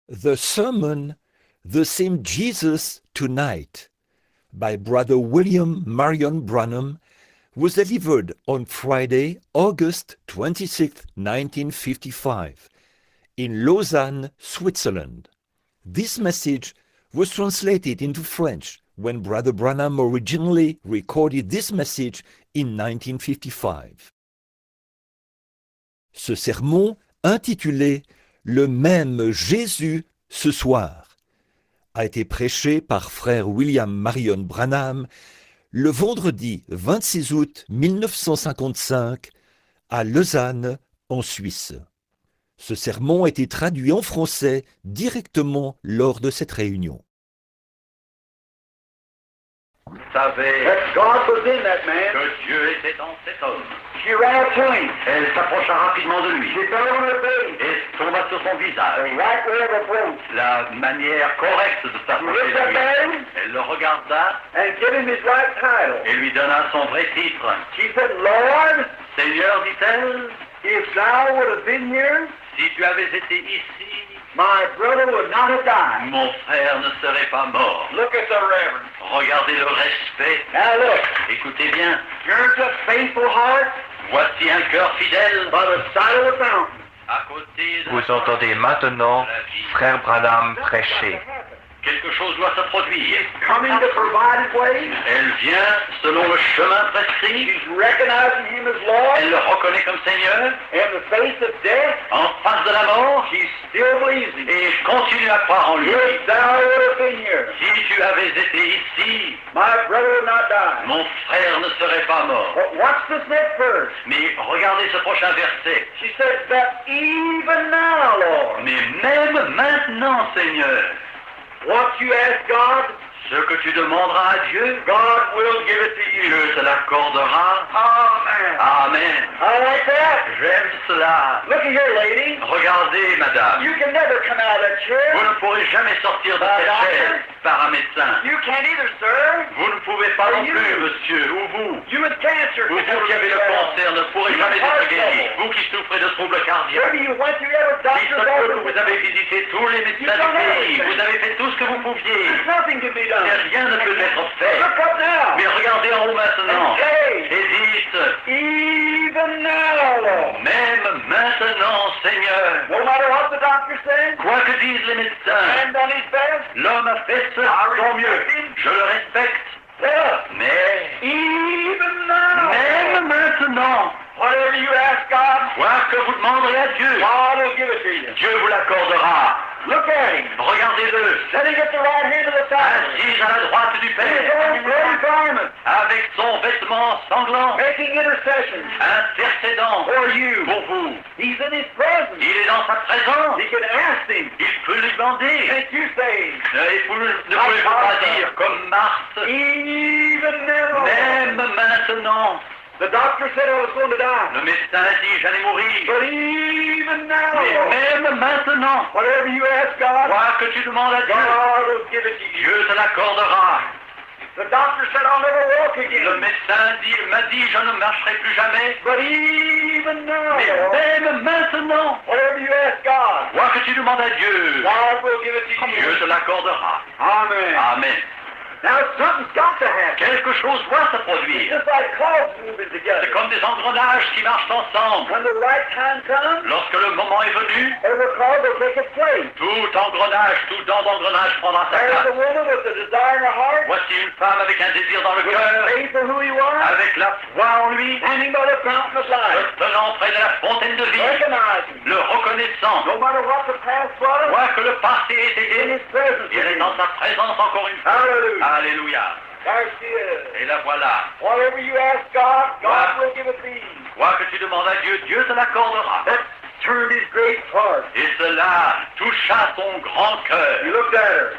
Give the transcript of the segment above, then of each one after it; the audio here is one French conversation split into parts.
The sermon, The Same Jesus Tonight, by Brother William Marion Branham, was delivered on Friday, August 26, 1955, in Lausanne, Switzerland. This message was translated into French when Brother Branham originally recorded this message in 1955. Ce sermon, intitulé « Le même Jésus ce soir », a été prêché par frère William Marion Branham le vendredi 26 août 1955 à Lausanne, en Suisse. Ce sermon a été traduit en français directement lors de cette réunion. Vous savez God was in that man. que Dieu était dans cet homme. She ran up to him. Elle s'approcha rapidement de lui She fell on her face. et tomba sur son The visage. right way of approach. La manière correcte de She s'approcher looked at de lui. man Elle le regarda and gave him his right title. et lui donna son vrai titre. She said, Lord, Seigneur, dit-elle, if thou would have been here, si tu avais été ici, my brother would not have died. mon frère ne serait pas mort. Look at the reverend. Regardez le respect. Now look, Écoutez bien. here's a faithful heart Voici un cœur fidèle by the side of the fountain. à côté de Vous entendez maintenant la vie. Frère Branham prêcher. Quelque chose doit se produire. Coming the provided way. Elle vient selon le chemin prescrit. She's recognizing him as Lord. Elle le reconnaît comme Seigneur. In the face of death, En face de la mort, she still believes him. et continue à croire en lui. If thou would have been here, Si tu avais été ici, my brother would not die. mon frère ne serait pas mort. But watch this next verse. Mais regardez ce prochain verset. She said that even now, Lord, Mais même maintenant, Seigneur, what you ask God, ce que tu demanderas à Dieu, God will give it to you. Dieu te l'accordera. Amen. Amen. I like that. J'aime cela. Look at here, lady. Regardez, madame. You can never come out of that Vous chair. ne pourrez jamais sortir de cette chaise par un médecin. You can't either, sir. Vous ne pouvez pas non plus, monsieur, ou vous. You with cancer. Vous qui avez le cancer ne pourrez jamais être guéri. Vous qui souffrez de troubles cardiaques. Maybe you went through every Il se doctor's peut que office. vous avez visité tous les médecins du pays. Vous avez fait tout ce que vous pouviez. There's nothing to be done. Mais rien ne peut être fait. Look up now. Mais regardez en haut maintenant. And say, Et dites, even now, Lord. même maintenant, Seigneur, No matter what the doctor says, quoi que disent les médecins, and done his best, l'homme a fait son mieux. Je le respecte. yeah. Mais, Even now, même maintenant, whatever you ask God, quoi que vous demanderez à Dieu, God will give it to you. Dieu vous l'accordera. Look at him. Regardez-le, Sitting at the right hand of the Father. assis à la droite du In his Père, own bloody garment, avec son vêtement sanglant, making intercession intercédant for you. pour vous. He's in his presence. Il est dans sa présence. He can ask him, Il peut lui demander. can't you say, Et vous ne pouvez-vous pas dire comme Marthe, even now? même maintenant. The doctor said I was going to die. Le médecin dit, j'allais mourir. But even now, Mais même maintenant, whatever you ask God, quoi que tu demandes à Dieu, God will give it to you. Dieu te l'accordera. The doctor said I'll never walk Le again. médecin m'a dit, je ne marcherai plus jamais. But even now, Mais même maintenant, whatever you ask God, quoi que tu demandes à Dieu, God will give it to Dieu you. te l'accordera. Amen. Amen. Now something's got to happen. Quelque chose doit se It's produire. just like clogs moving C'est together. comme des engrenages qui marchent ensemble. When the right time comes, Lorsque le moment est venu, every clog will take its place. tout engrenage, tout dent d'engrenage prendra sa There's a place. woman with a desire in her heart, Voici une femme avec un désir dans le with cœur, faith for who he was, avec la foi en lui, standing by the fountain of se life, tenant près de la fontaine de vie, recognizing, le reconnaissant, no matter what the past was, quoi que le passé ait in été, his presence. et elle est dans sa présence encore une fois. Hallelujah. Alléluia. There she is. Et la voilà. Whatever you ask God, God will give it to you. Quoi que tu demandes à Dieu, Dieu te l'accordera. That turned his great heart. Et cela toucha son grand cœur. He looked at her.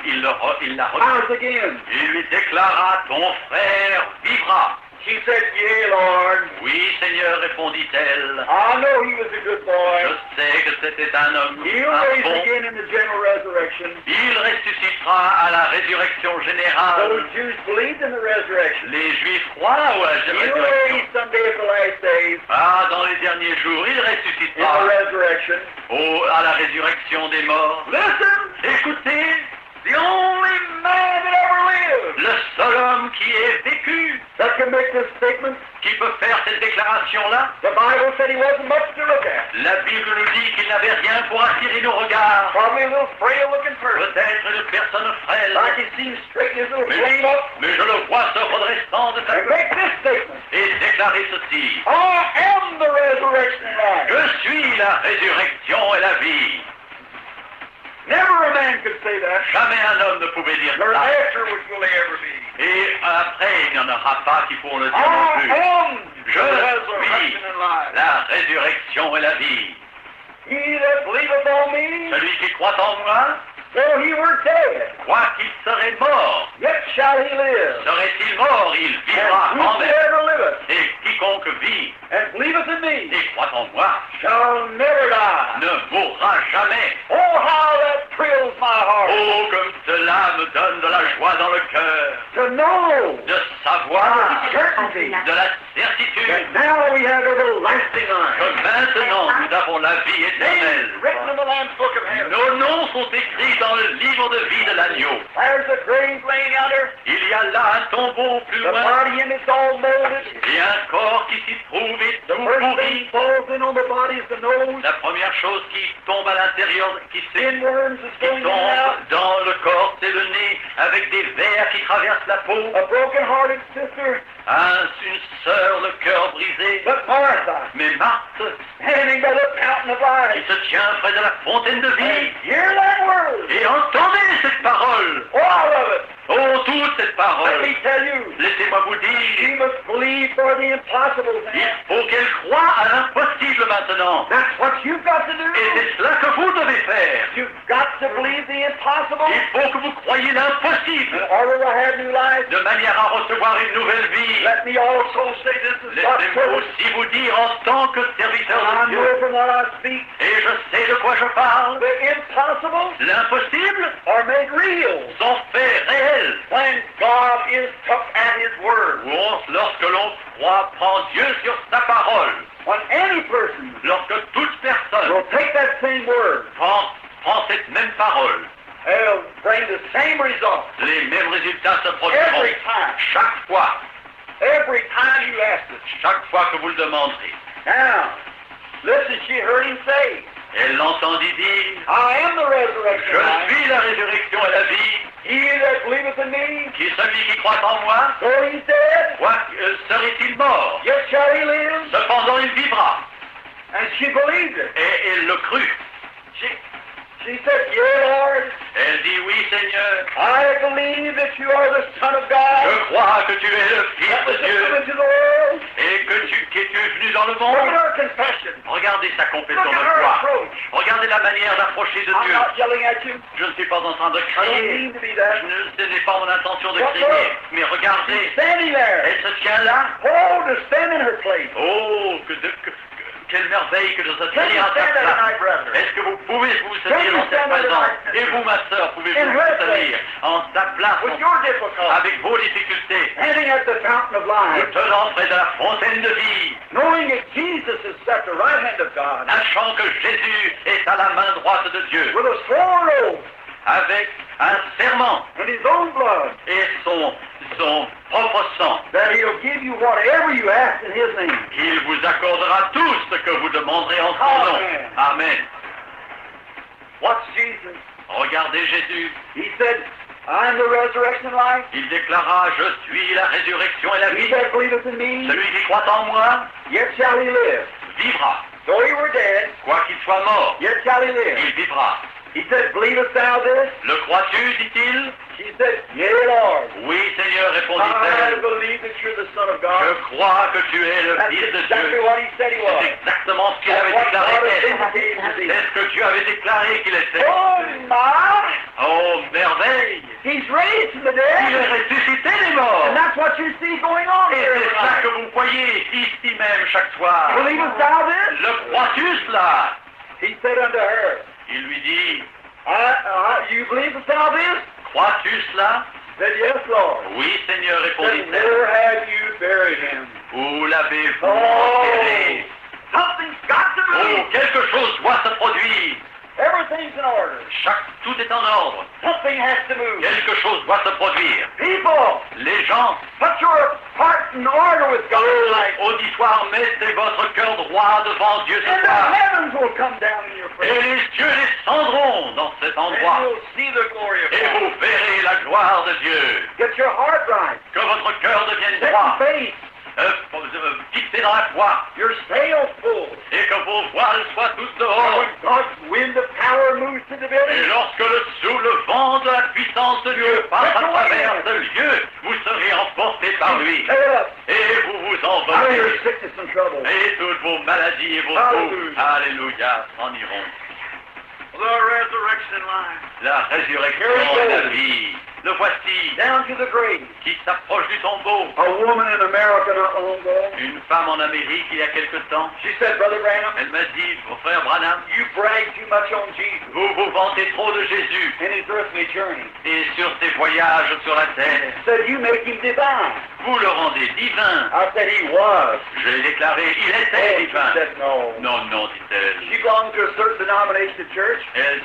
Il la regardait. Ours again. Il lui déclara, ton frère vivra. She said, Yea, Lord. Oui, Seigneur, répondit-elle. I know he was a good Je boy. sais que c'était un homme, He'll un raise bon. again in the general resurrection. Il ressuscitera à la résurrection Those générale. Jews believed in the resurrection. Les Juifs croient à la He'll résurrection. raise someday at the last days Ah, dans les derniers jours, il in the ressuscitera resurrection. à la résurrection des morts. Listen, Écoutez, the only man that ever lived le seul homme qui ait vécu, that can make this statement, qui peut faire cette déclaration-là, the Bible said he wasn't much to look at. la Bible nous dit qu'il n'avait rien pour attirer nos regards. Probably a little frail looking person. Peut-être une personne frêle, Like he seems straighten his little flame up mais je le vois se redressant de sa and make this statement. et déclarer ceci. I am the resurrection and life. Je suis la résurrection et la vie. Never a man could say that. Jamais un homme ne pouvait dire Nor ça. afterwards will he ever be. Et après, il n'y en aura pas qui pourront le dire non I plus. am Je the resurrection suis and life. la résurrection et la vie. He that believeth on me, Celui qui croit en moi, though he were dead, croit qu'il serait mort. yet shall he live. Serait-il mort, il vivra And quand même. whosoever liveth Et quiconque vit and believeth in me et croit en moi shall never die. ne mourra jamais. Oh, how that thrills my heart Oh, comme cela me donne de la joie dans le cœur, to know de savoir, certainty de la certitude that now we have everlasting life. que maintenant nous avons la vie Names éternelle. written in the Lamb's Book of Heaven. Nos noms sont écrits dans le livre de vie de l'agneau. There's a grave laying yonder. Il y a là un tombeau plus The loin body in it's all molded. et un corps qui s'y trouve est The tout first pourri. thing falls in on the body is the nose. La première chose qui tombe à l'intérieur, qui Inworms is going in and tombe out. dans le corps, c'est le nez avec des vers qui traversent la peau. A broken-hearted sister, Une sœur, le cœur brisé. but Martha, Mais Marthe, standing by the fountain of qui life. se tient près de la fontaine de vie, And hear that word. et entendez cette parole. All of it. Oh, toute cette Let parole. me tell you, Laissez-moi vous she dire, must believe for the impossible il thing. faut qu'elle croie à l'impossible maintenant. That's what you've got to do. Et c'est cela que vous devez faire. You've got to believe the impossible Il faut que vous croyiez l'impossible, in order to have new life. de manière à recevoir une nouvelle vie. Let me also say this is God's Laissez-moi service. aussi vous dire en tant que serviteur I de Dieu, know from what I speak, et je sais de quoi je parle, the impossible l'impossible are made real sont faits réels. when God is took at His word. Lorsque l'on prend Dieu sur sa parole, When any person lorsque toute personne will take that same word, prend cette même parole, they'll bring the same result les mêmes résultats se every produiront. time. Chaque fois You ask it. chaque fois que vous le demanderez. Now, listen, she heard him say, Elle l'entendit dire, I am the resurrection. je and life. suis la résurrection et la vie, He that believeth in me, qui celui qui croit en moi, though he's dead, quoi serait-il mort, yet shall he live. cependant il vivra. And she believed it. Et elle le crut. She said, Yea, Lord, Elle dit, oui Seigneur, I believe that you are the Son of God. je crois que tu es le That Fils was de come Dieu into the world. et que tu es venu dans le Look monde. at her confession. Regardez sa confession Look at de her foi. approach. Regardez la manière d'approcher de I'm Dieu. not yelling at you. Je ne suis pas en train de I don't crier. mean to be that. Ce n'est pas mon intention de Look, crier. look. Mais regardez, Standing there. elle se tient là. Oh, to stand in her place. Oh, quelle merveille que de se Can tenir you à sa stand there place. tonight, brethren? Est-ce que vous pouvez vous tenir dans cette présence? Et vous, ma sœur, pouvez-vous vous tenir en sa place With your difficulty. avec vos difficultés, Standing at the fountain of life. vous tenant près de la fontaine de vie, Knowing that Jesus is at the right hand of God. sachant que Jésus est à la main droite de Dieu, With a sworn oath. avec un serment And his own blood. et son propre sang, That he'll give you whatever you ask in his name. qu'il vous accordera tout ce que vous demanderez en son nom. Amen. Amen. What's Jesus? Regardez Jésus. He said, I am the resurrection and life. Il déclara, je suis la résurrection et la He vie. that believeth in me, Celui qui croit en moi yet shall he live. vivra. Though he were dead, Quoi qu'il soit mort, yet shall he live. il vivra. He said, believest thou this? Le crois-tu, dit-il? She said, Yea, Lord. Oui, Seigneur, I répondit-elle. believe that you're the Son of Je God. crois que tu es le That's Fils de exactly Dieu. what he said he was. C'est exactement ce qu'il That's avait what déclaré God has d'être. been came to be. C'est ce que Dieu avait déclaré qu'il était. Oh my! Oh, merveille! He's raised from the Il est dead. ressuscité des morts. And that's what you see going on Et here. c'est ça que vous voyez ici même chaque soir. Believest thou this? Le crois-tu cela? He said unto her, Il lui dit, you believest thou this? crois-tu cela? Said, yes, Lord. Oui, Seigneur, Said, répondit-elle. where have you buried him? Où l'avez-vous Oh, enterré? something's got to Oh, move. quelque chose doit se produire. Everything's in order. Tout est en ordre. Something has to move. Quelque chose doit se produire. People, Les gens, put your heart in order with God tonight. auditoire, mettez votre cœur droit devant Dieu ce And the soir. heavens will come down in your Et face. les cieux descendront dans cet And endroit. you'll see the glory of Et God. vous verrez la gloire de Dieu. Get your heart right. Que votre cœur devienne Set droit, in faith. fixé dans la foi. Your sails full. Et que vos voiles soient toutes And dehors. when God's wind of power moves to the Et building, lorsque le vent de la puissance de Dieu passe à travers ce lieu, vous serez emportés par lui. say it up. Et vous vous Out of your envolerez. sickness and trouble. Et toutes vos maladies et vos troubles, alléluia, s'en iront. The resurrection line. La résurrection et la vie, le voici, Down to the grave. qui s'approche du tombeau. A woman in America not long ago, Une femme en Amérique, il y a quelque temps, she said, Brother Branham, elle m'a dit, mon frère Branham, you brag too much on Jesus vous vous vantez trop de Jésus and his earthly journey. et sur ses voyages sur la terre. Said, you make him divine. Vous le rendez divin. I said, he was. Je l'ai déclaré, il Oh, était she divin. said, no. Non, non, dit-elle. She belonged to a certain denomination of church Elle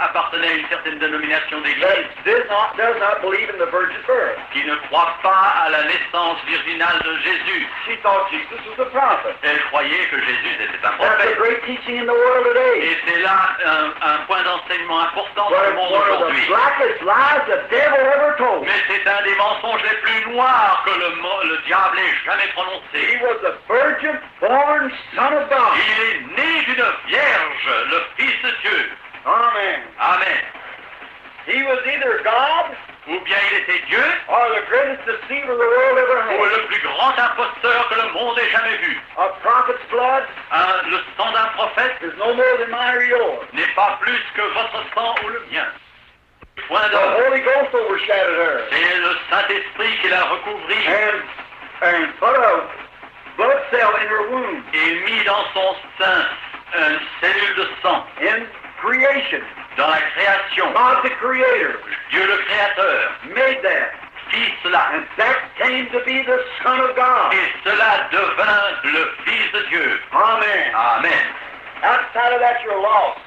appartenait à une certaine dénomination d'église that does not believe in the virgin birth. qui ne croit pas à la naissance virginale de Jésus. She thought Jesus was a prophet. Elle croyait que Jésus était un That's a prophète. great teaching in the world today. Et c'est là un point d'enseignement important dans But le it's monde one of the aujourd'hui. blackest lies the devil ever told. Mais c'est un des mensonges les plus noirs que le diable ait jamais He prononcé. was a virgin born son of God. Il est né d'une vierge, le Fils de Dieu. Amen. Amen. He was either God Ou bien il était Dieu, or the greatest deceiver the world ever ou had. le plus grand imposteur que le monde ait jamais vu. A prophet's blood Le sang d'un prophète is no more than mine or yours. n'est pas plus que votre sang ou le mien. Point The d'homme. Holy Ghost overshadowed her. C'est le Saint-Esprit qui l'a recouvri And put a blood cell in her womb. et mis dans son sein une cellule de sang. In creation, Dans la création, God the Creator Dieu le Créateur made that. fit cela. And that came to be the Son of God. Et cela devint le Fils de Dieu. Amen. Amen. Outside of that, you're lost.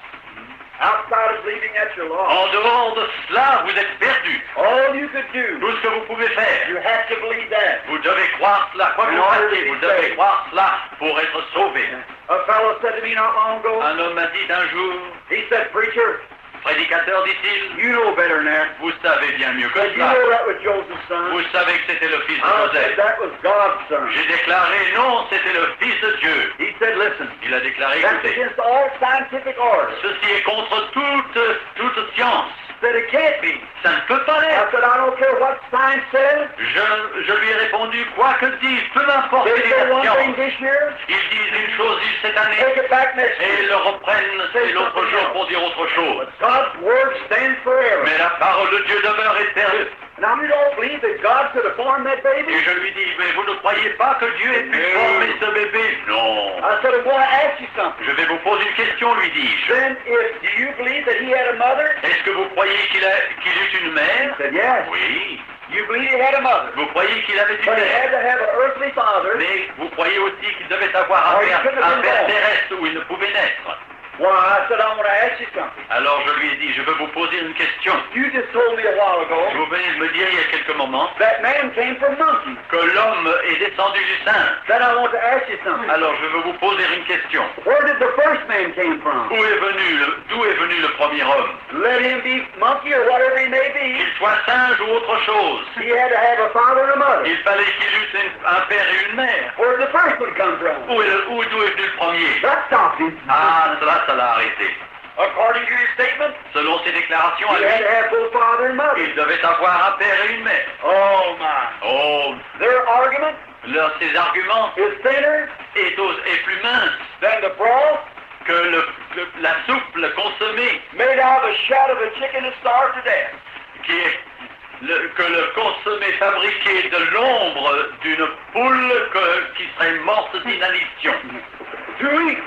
Outside of believing that, you're lost. En dehors de cela, vous êtes perdus. All you could do, Tout ce que vous pouvez faire, you have to believe that. vous devez croire cela. Quoi que vous fassiez, vous devez croire cela pour être sauvé. A fellow said to me not long ago, Un homme m'a dit un jour, he said, preacher, prédicateur, dit-il, you know better than that. vous savez bien mieux que Said, you cela. know that was Joseph's son. Vous savez que c'était le fils de I said, Joseph. that was God's son. J'ai déclaré non, c'était le fils de Dieu. He said, listen, Il a déclaré, that's écoutez, against all scientific order. ceci est contre toute science. Said it can't be. Ça ne peut pas I l'être. said, I don't care what science says. Je lui ai répondu, quoi que disent, peu importe They les say one thing sciences. this year, Ils disent une chose cette année take it back next et ils year. le reprennent c'est l'autre jour pour dire autre chose. But God's word stands forever. Mais la parole de Dieu demeure éternelle. Now you don't believe that God could have formed that baby? Et je lui dis, mais vous ne croyez pas que Dieu ait pu former ce bébé? Non. I said, I'm going to ask you something. Je vais vous poser une question, lui dis-je. Then, do you believe that he had a mother? Est-ce que vous croyez qu'il eut une mère? I said, yes. Oui. You believe he had a mother? Vous croyez qu'il avait une But he had mère? to have an earthly father. Mais vous croyez aussi qu'il devait avoir un père terrestre où il ne pouvait naître? Well, I said, I want to ask you something. Alors je lui ai dit, je veux vous poser une question. You just told me a while ago Vous venez de me dire il y a quelques moments that man came from monkeys. que l'homme est descendu du singe. Then I want to ask you something. Alors je veux vous poser une question. Where did the first man came from? D'où est venu le premier homme? Let him be monkey or whatever he may be. Qu'il soit singe ou autre chose. He had to have a father and a mother. Il fallait qu'il eût un père et une mère. Where did the first one come from? D'où est venu le premier? That stopped him. Ah, cela, ça l'a arrêté. According to his statement, Selon ses déclarations à he had lui, to have both father and mother. il devait avoir un père et une mère. Oh my. Oh, Their argument ses arguments is thinner est plus mince than the broth que la soupe, le consommé, made out of the shad of a chicken that starved to death. qui est que le consommé fabriqué de l'ombre d'une poule qui serait morte d'inanition. Too weak.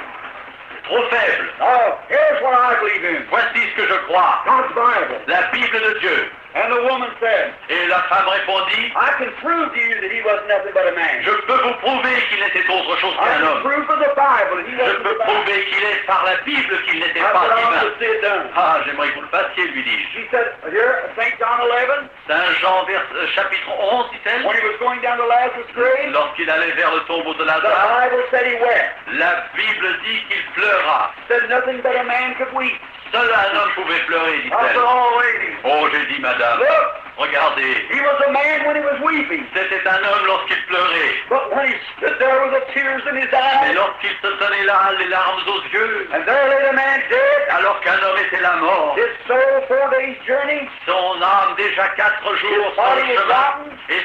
Trop faible. Oh, here's what I believe in. Voici ce que je crois. God's Bible. La Bible de Dieu. And the woman said, Et la femme répondit, I can prove to you that he was nothing but a man. je peux vous prouver qu'il n'était autre chose I qu'un can homme. prove from the Bible that he Je wasn't peux the Bible. prouver qu'il est par la Bible qu'il n'était I pas said, I divin. want to see it done. Ah, j'aimerais que vous le fassiez, lui dis-je. She said, here, St. John 11, Saint Jean chapitre 11, dit-elle, when he was going down to Lazarus' grave, lorsqu'il allait vers le tombeau de the Lazare, Bible said he wept. la Bible dit qu'il pleura. Said nothing but a man could weep. Seul un homme pouvait pleurer, I said, dit-elle. oh, lady, Oh, j'ai dit, madame, look, regardez, he was a man when he was weeping. c'était un homme lorsqu'il pleurait. But when he stood there with the tears in his Mais eyes, lorsqu'il se tenait là, les larmes aux yeux, and there lay the man dead, alors qu'un homme était là mort, his soul 4 days journey, son âme déjà 4 jours his sur body le was chemin, rotten, et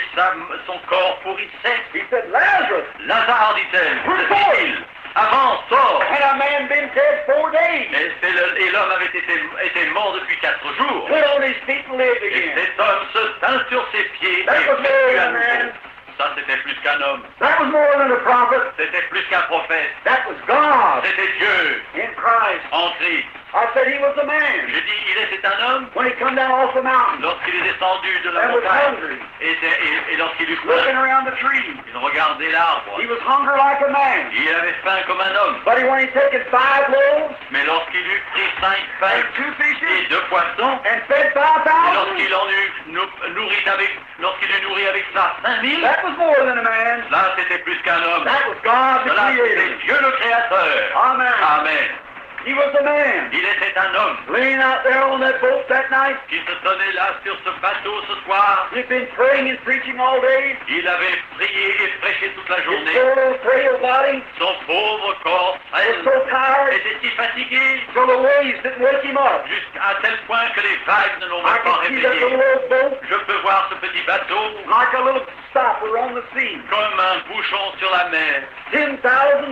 son corps pourrissait. he said, Lazarus, Lazare, dit-elle, se dit-il, avance, sors. had a man been dead 4 days, Et l'homme avait été mort depuis 4 jours. put on his feet and lived Et again. cet homme se tint sur ses pieds et That was vécut more à than a man. nouveau. Ça, c'était plus qu'un homme. That was more than a prophet. C'était plus qu'un prophète. That was God C'était Dieu in Christ. en Christ. I said he was a man. J'ai dit, il était un homme When he come down off the mountain lorsqu'il est descendu de la and was montagne hungry, et lorsqu'il eut looking faim, around the tree, il regardait l'arbre. he was hungry like a man. Il avait faim comme un homme. But when he taken 5 loaves Mais lorsqu'il eut pris 5 pains and 2 et fishes 2 poissons, and fed et 5,000, lorsqu'il eut nourri avec ça 5000, that was more than a man. là c'était plus qu'un homme. That was God the Cela c'était Creator. Dieu le Créateur. Amen. Amen. He was a man Il était un homme laying out there on that boat that night. qui se tenait là sur ce bateau ce soir. He'd been praying and preaching all day. Il avait prié et prêché toute la His journée. poor, frail body Son pauvre corps was frêle so tired était si fatigué till the waves didn't wake him up. jusqu'à tel point que les vagues ne l'ont I même pas can see that little réveillé. old boat Je peux voir ce petit bateau like a little stopper on the sea. comme un bouchon sur la mer. 10,000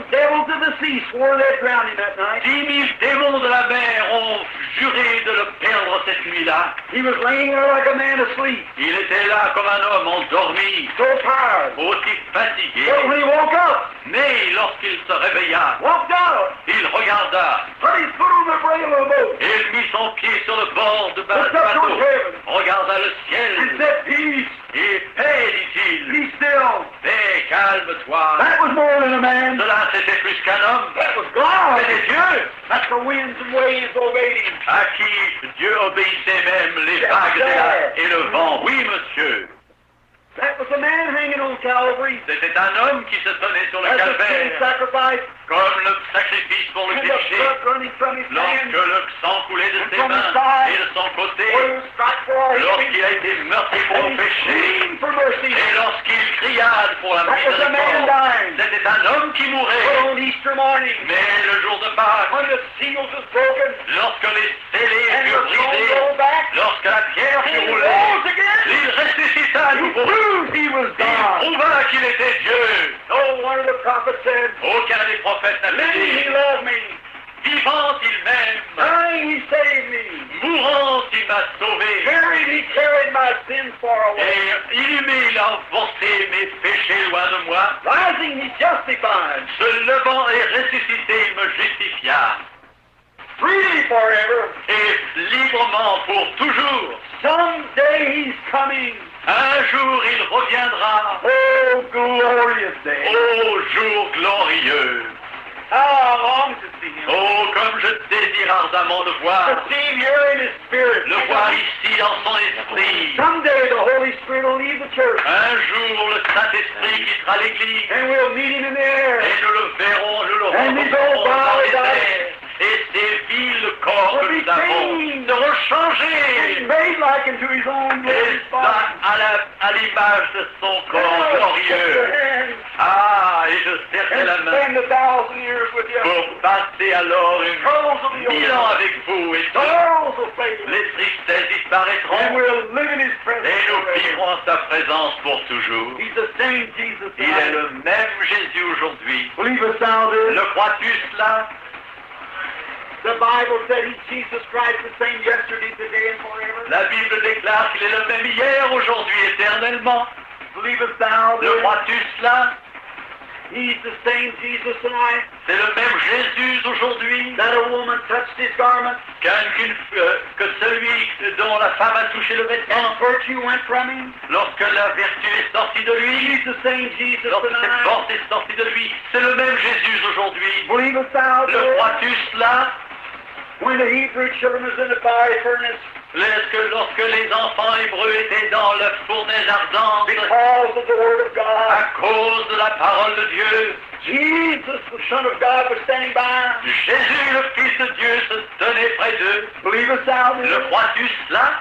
devils of the sea swore they'd drown him that night. 10 000 démons de la mer ont juré de le perdre cette nuit-là. He was laying there like a man asleep, Il était là comme un homme endormi, so tired. aussi fatigué. But when he woke up, Mais lorsqu'il se réveilla, walked out, il regarda put his foot on the rail of the boat, et il mit son pied sur le bord du looked up bateau, towards heaven, regarda le and ciel said, Peace, et paix, dit-il, be still. paix, calme-toi. That was more than a man. Cela c'était plus qu'un homme, That was God. c'était Dieu, That's the winds and waves obeyed him. à qui Dieu obéissait même les vagues et le vent. Oui, monsieur, That was a man hanging on Calvary. c'était un homme qui se tenait sur le As a sin calvaire, sacrifice, comme le sacrifice pour le and the péché. blood running from his Lorsque hands, le sang coulait de ses mains et de son côté, where he was struck for our lorsqu'il sin, a été meurtri pour and le he péché, screamed for mercy. et lorsqu'il cria pour la That was a man miséricorde, dying. c'était un homme qui But mourait. on Easter morning, Mais le jour de Pâques, when the seals was broken, lorsque les scellés and the furent stone brisés, rolled back, lorsque la pierre and fut he roulée, rose again, il ressuscita à he nouveau. proved he was Il God. prouva qu'il était Dieu. No one of the prophets said, Aucun des prophètes n'a living he dit, loved me, vivant il m'aime, dying he saved me, mourant il m'a sauvé. buried he carried my sins far away, Et inhumé, il a emporté mes péchés loin de moi. rising he justified, Se levant et ressuscité, il me justifia. freely forever. Et librement pour toujours. Someday he's coming. Un jour il reviendra. Oh, glorious day. Ô jour glorieux. How I long to see him. Oh, comme je désire ardemment le To voir. see him here in his spirit. Le voir ici dans son esprit. Someday the Holy Spirit will leave the church Un jour le Saint-Esprit quittera l'église. and we'll meet him in the air. Et nous le verrons, nous le And these rencontrerons old dans les bodies airs. Et ces vils corps que will be nous avons changed. seront He's changés. made like unto his own Et glorious ça body. à l'image de son corps Oh, glorieux. Ah, et je serrai la and main spend 1,000 years with you. pour passer alors Troubles will be 1000 ans over. avec vous. Et Sorrows will fade away. les tristesses And disparaîtront. we'll live in his presence Et nous forever. vivrons en sa présence pour toujours. He's the same Jesus Il est tonight. le même Jésus aujourd'hui. Believe us now, this. Le crois-tu cela? The Bible said He's Jesus Christ, the same yesterday, today, and forever. La Bible déclare qu'il est le même hier, aujourd'hui, éternellement. Believest thou Le this? crois-tu cela? He's the same Jesus tonight. C'est le même Jésus aujourd'hui That a woman touched His garment, que celui dont la femme a touché le vêtement. and virtue went from Him. Lorsque la vertu est sortie de lui, He's the same Jesus lorsque cette tonight. force est sortie de lui, c'est le même Jésus aujourd'hui. Believest thou Le this? crois-tu cela? When the Hebrew children was in the fiery furnace, Lorsque les enfants hébreux étaient dans la fournaise ardente, because of the Word of à God, cause de la parole de Dieu, Jesus, the Son of God, was standing by. Jésus, le Fils de Dieu, se tenait près d'eux. Believest thou this? Le crois-tu cela?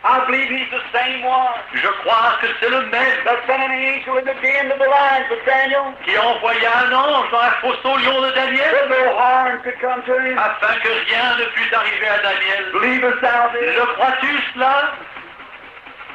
I believe He's the same one Je crois que c'est le même that sent an angel in the den of the lions with Daniel, qui envoya un ange dans la fosse au lion de Daniel, that no harm could come to him. afin que rien ne pût arriver à Daniel. Believest thou this? Le crois-tu cela?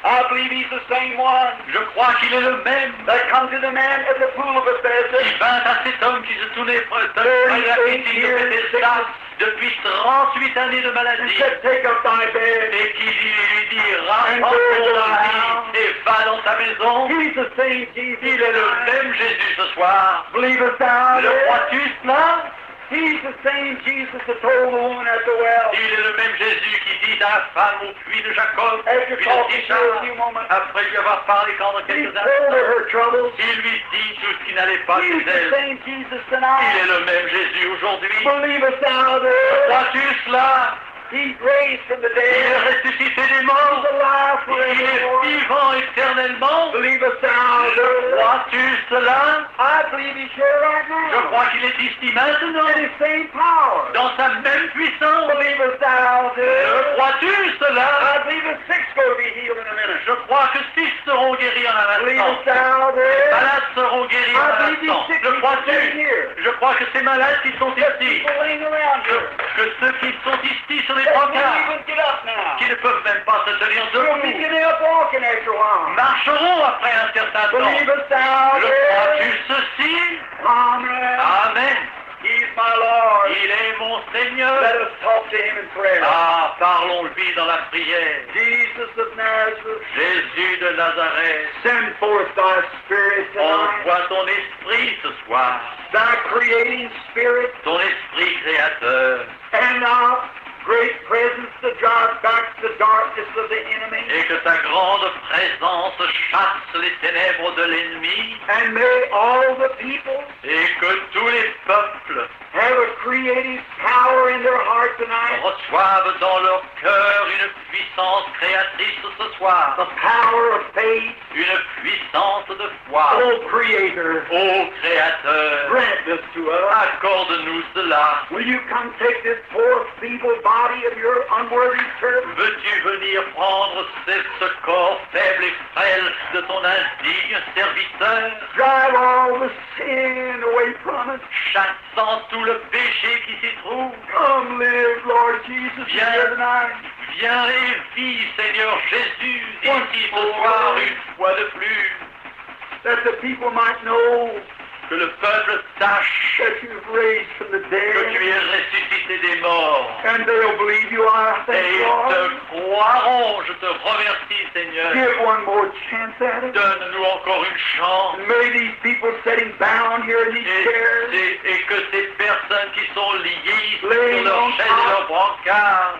I believe He's the same one Je crois qu'il est le même that come to the man at the pool of Bethesda. qui vint à cet homme qui se tournait près de la piscine de Bethesda depuis 38 années de And maladie, said, take up thy bed. et qui lui dit, rapporte-toi et va dans ta maison. He's the same Jesus. Il est le même Jésus ce soir. Believest thou Le this? crois-tu cela? He's the same Jesus that told the woman at the well. Il est le même Jésus qui dit à la femme au puits de Jacob, After puis talking de to her a Sichar, few moments, après lui avoir parlé pendant He quelques told her instants, her troubles. il lui dit tout ce qui n'allait pas He's chez the elle. same Jesus Il est tonight. le même Jésus aujourd'hui. Believest thou this? Crois-tu cela? He's raised from the Il est dead. ressuscité des He's morts. alive Il est forevermore. vivant éternellement. Believest thou this? Crois-tu cela? I believe He's here right Je now. crois qu'il est ici maintenant, In His same power. dans sa même puissance. Believest thou this? Crois-tu cela? I believe the sick's going to be healed in a minute. Je crois que 6 seront guéris en un Believest instant. thou Les this? malades seront guéris en I un believe these instant. sick Le people crois-tu? sitting here. Je crois que ces malades qui sont There's ici, people laying around here. que ceux qui sont ici sur les They can't brancards, even get up now. qui ne peuvent même pas se tenir You'll be debout, getting up walking after a while. marcheront après un certain temps. Believest thou Le this? crois-tu ceci? Amen. Amen. He's my Lord. Il est mon Seigneur. Let us talk to Him in prayer. Ah, parlons-lui dans la prière. Jesus of Nazareth, Jésus de Nazareth, send forth Thy Spirit tonight. envoie ton esprit ce soir, Thy creating Spirit ton esprit créateur, and Thy great presence to drive back the darkness of the enemy. et que ta grande présence chasse les ténèbres de l'ennemi, And may all the people et que tous les peuples have a creative power in their heart tonight. reçoivent dans leur cœur une puissance créatrice ce soir, The power of faith. une puissance de foi. Oh, Creator, Ô Créateur, grant this to us. accorde-nous cela. Will you come take this poor, feeble body of your unworthy servant? Veux-tu venir prendre ce corps faible et frêle de ton indigne serviteur, Drive all the sin away from us. chassant tout le péché qui s'y trouve? Come live, Lord Jesus, here tonight. Viens et vis, Seigneur Jésus, ici ce soir une fois de plus, That the people might know que le peuple sache that you've raised from the que tu dead. es ressuscité des morts. And they'll believe you are. Et Thank ils you, Lord. te croiront, je te remercie, Seigneur. Give one more chance at it. Donne-nous encore une chance. May these people sitting bound here in these chairs Et que ces personnes qui sont liées sur Laying leur on chaise top. et leur brancard,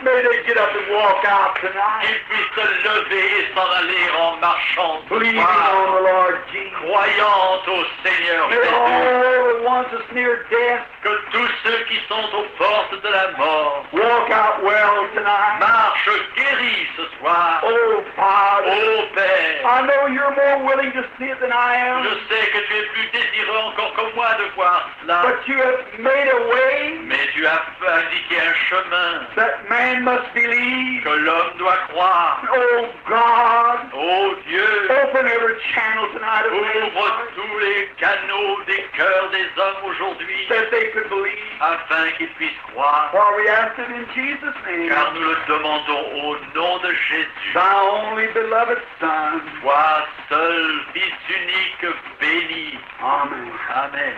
may they get up and walk out tonight, qu'ils puissent se lever et s'en aller en marchant ce believing soir, on the Lord Jesus. croyant au Seigneur May Jésus. all the ones that's near death Que tous ceux qui sont aux portes de la mort walk out well tonight. marchent guéris ce soir. Oh, Father, Ô Père, I know you're more willing to see it than I je am, sais que tu es plus désireux encore que moi de voir cela, but you have made a way mais tu as indiqué un chemin that man must believe. que l'homme doit croire. Oh, God, Ô Dieu, open every channel tonight of man's ouvre heart tous les canaux des cœurs des hommes aujourd'hui, that they could believe. afin qu'ils puissent croire. For we ask it in Jesus' name, Car nous le demandons au nom de Jésus. thy only beloved Son. Toi seul, Fils unique, béni. Amen. Amen.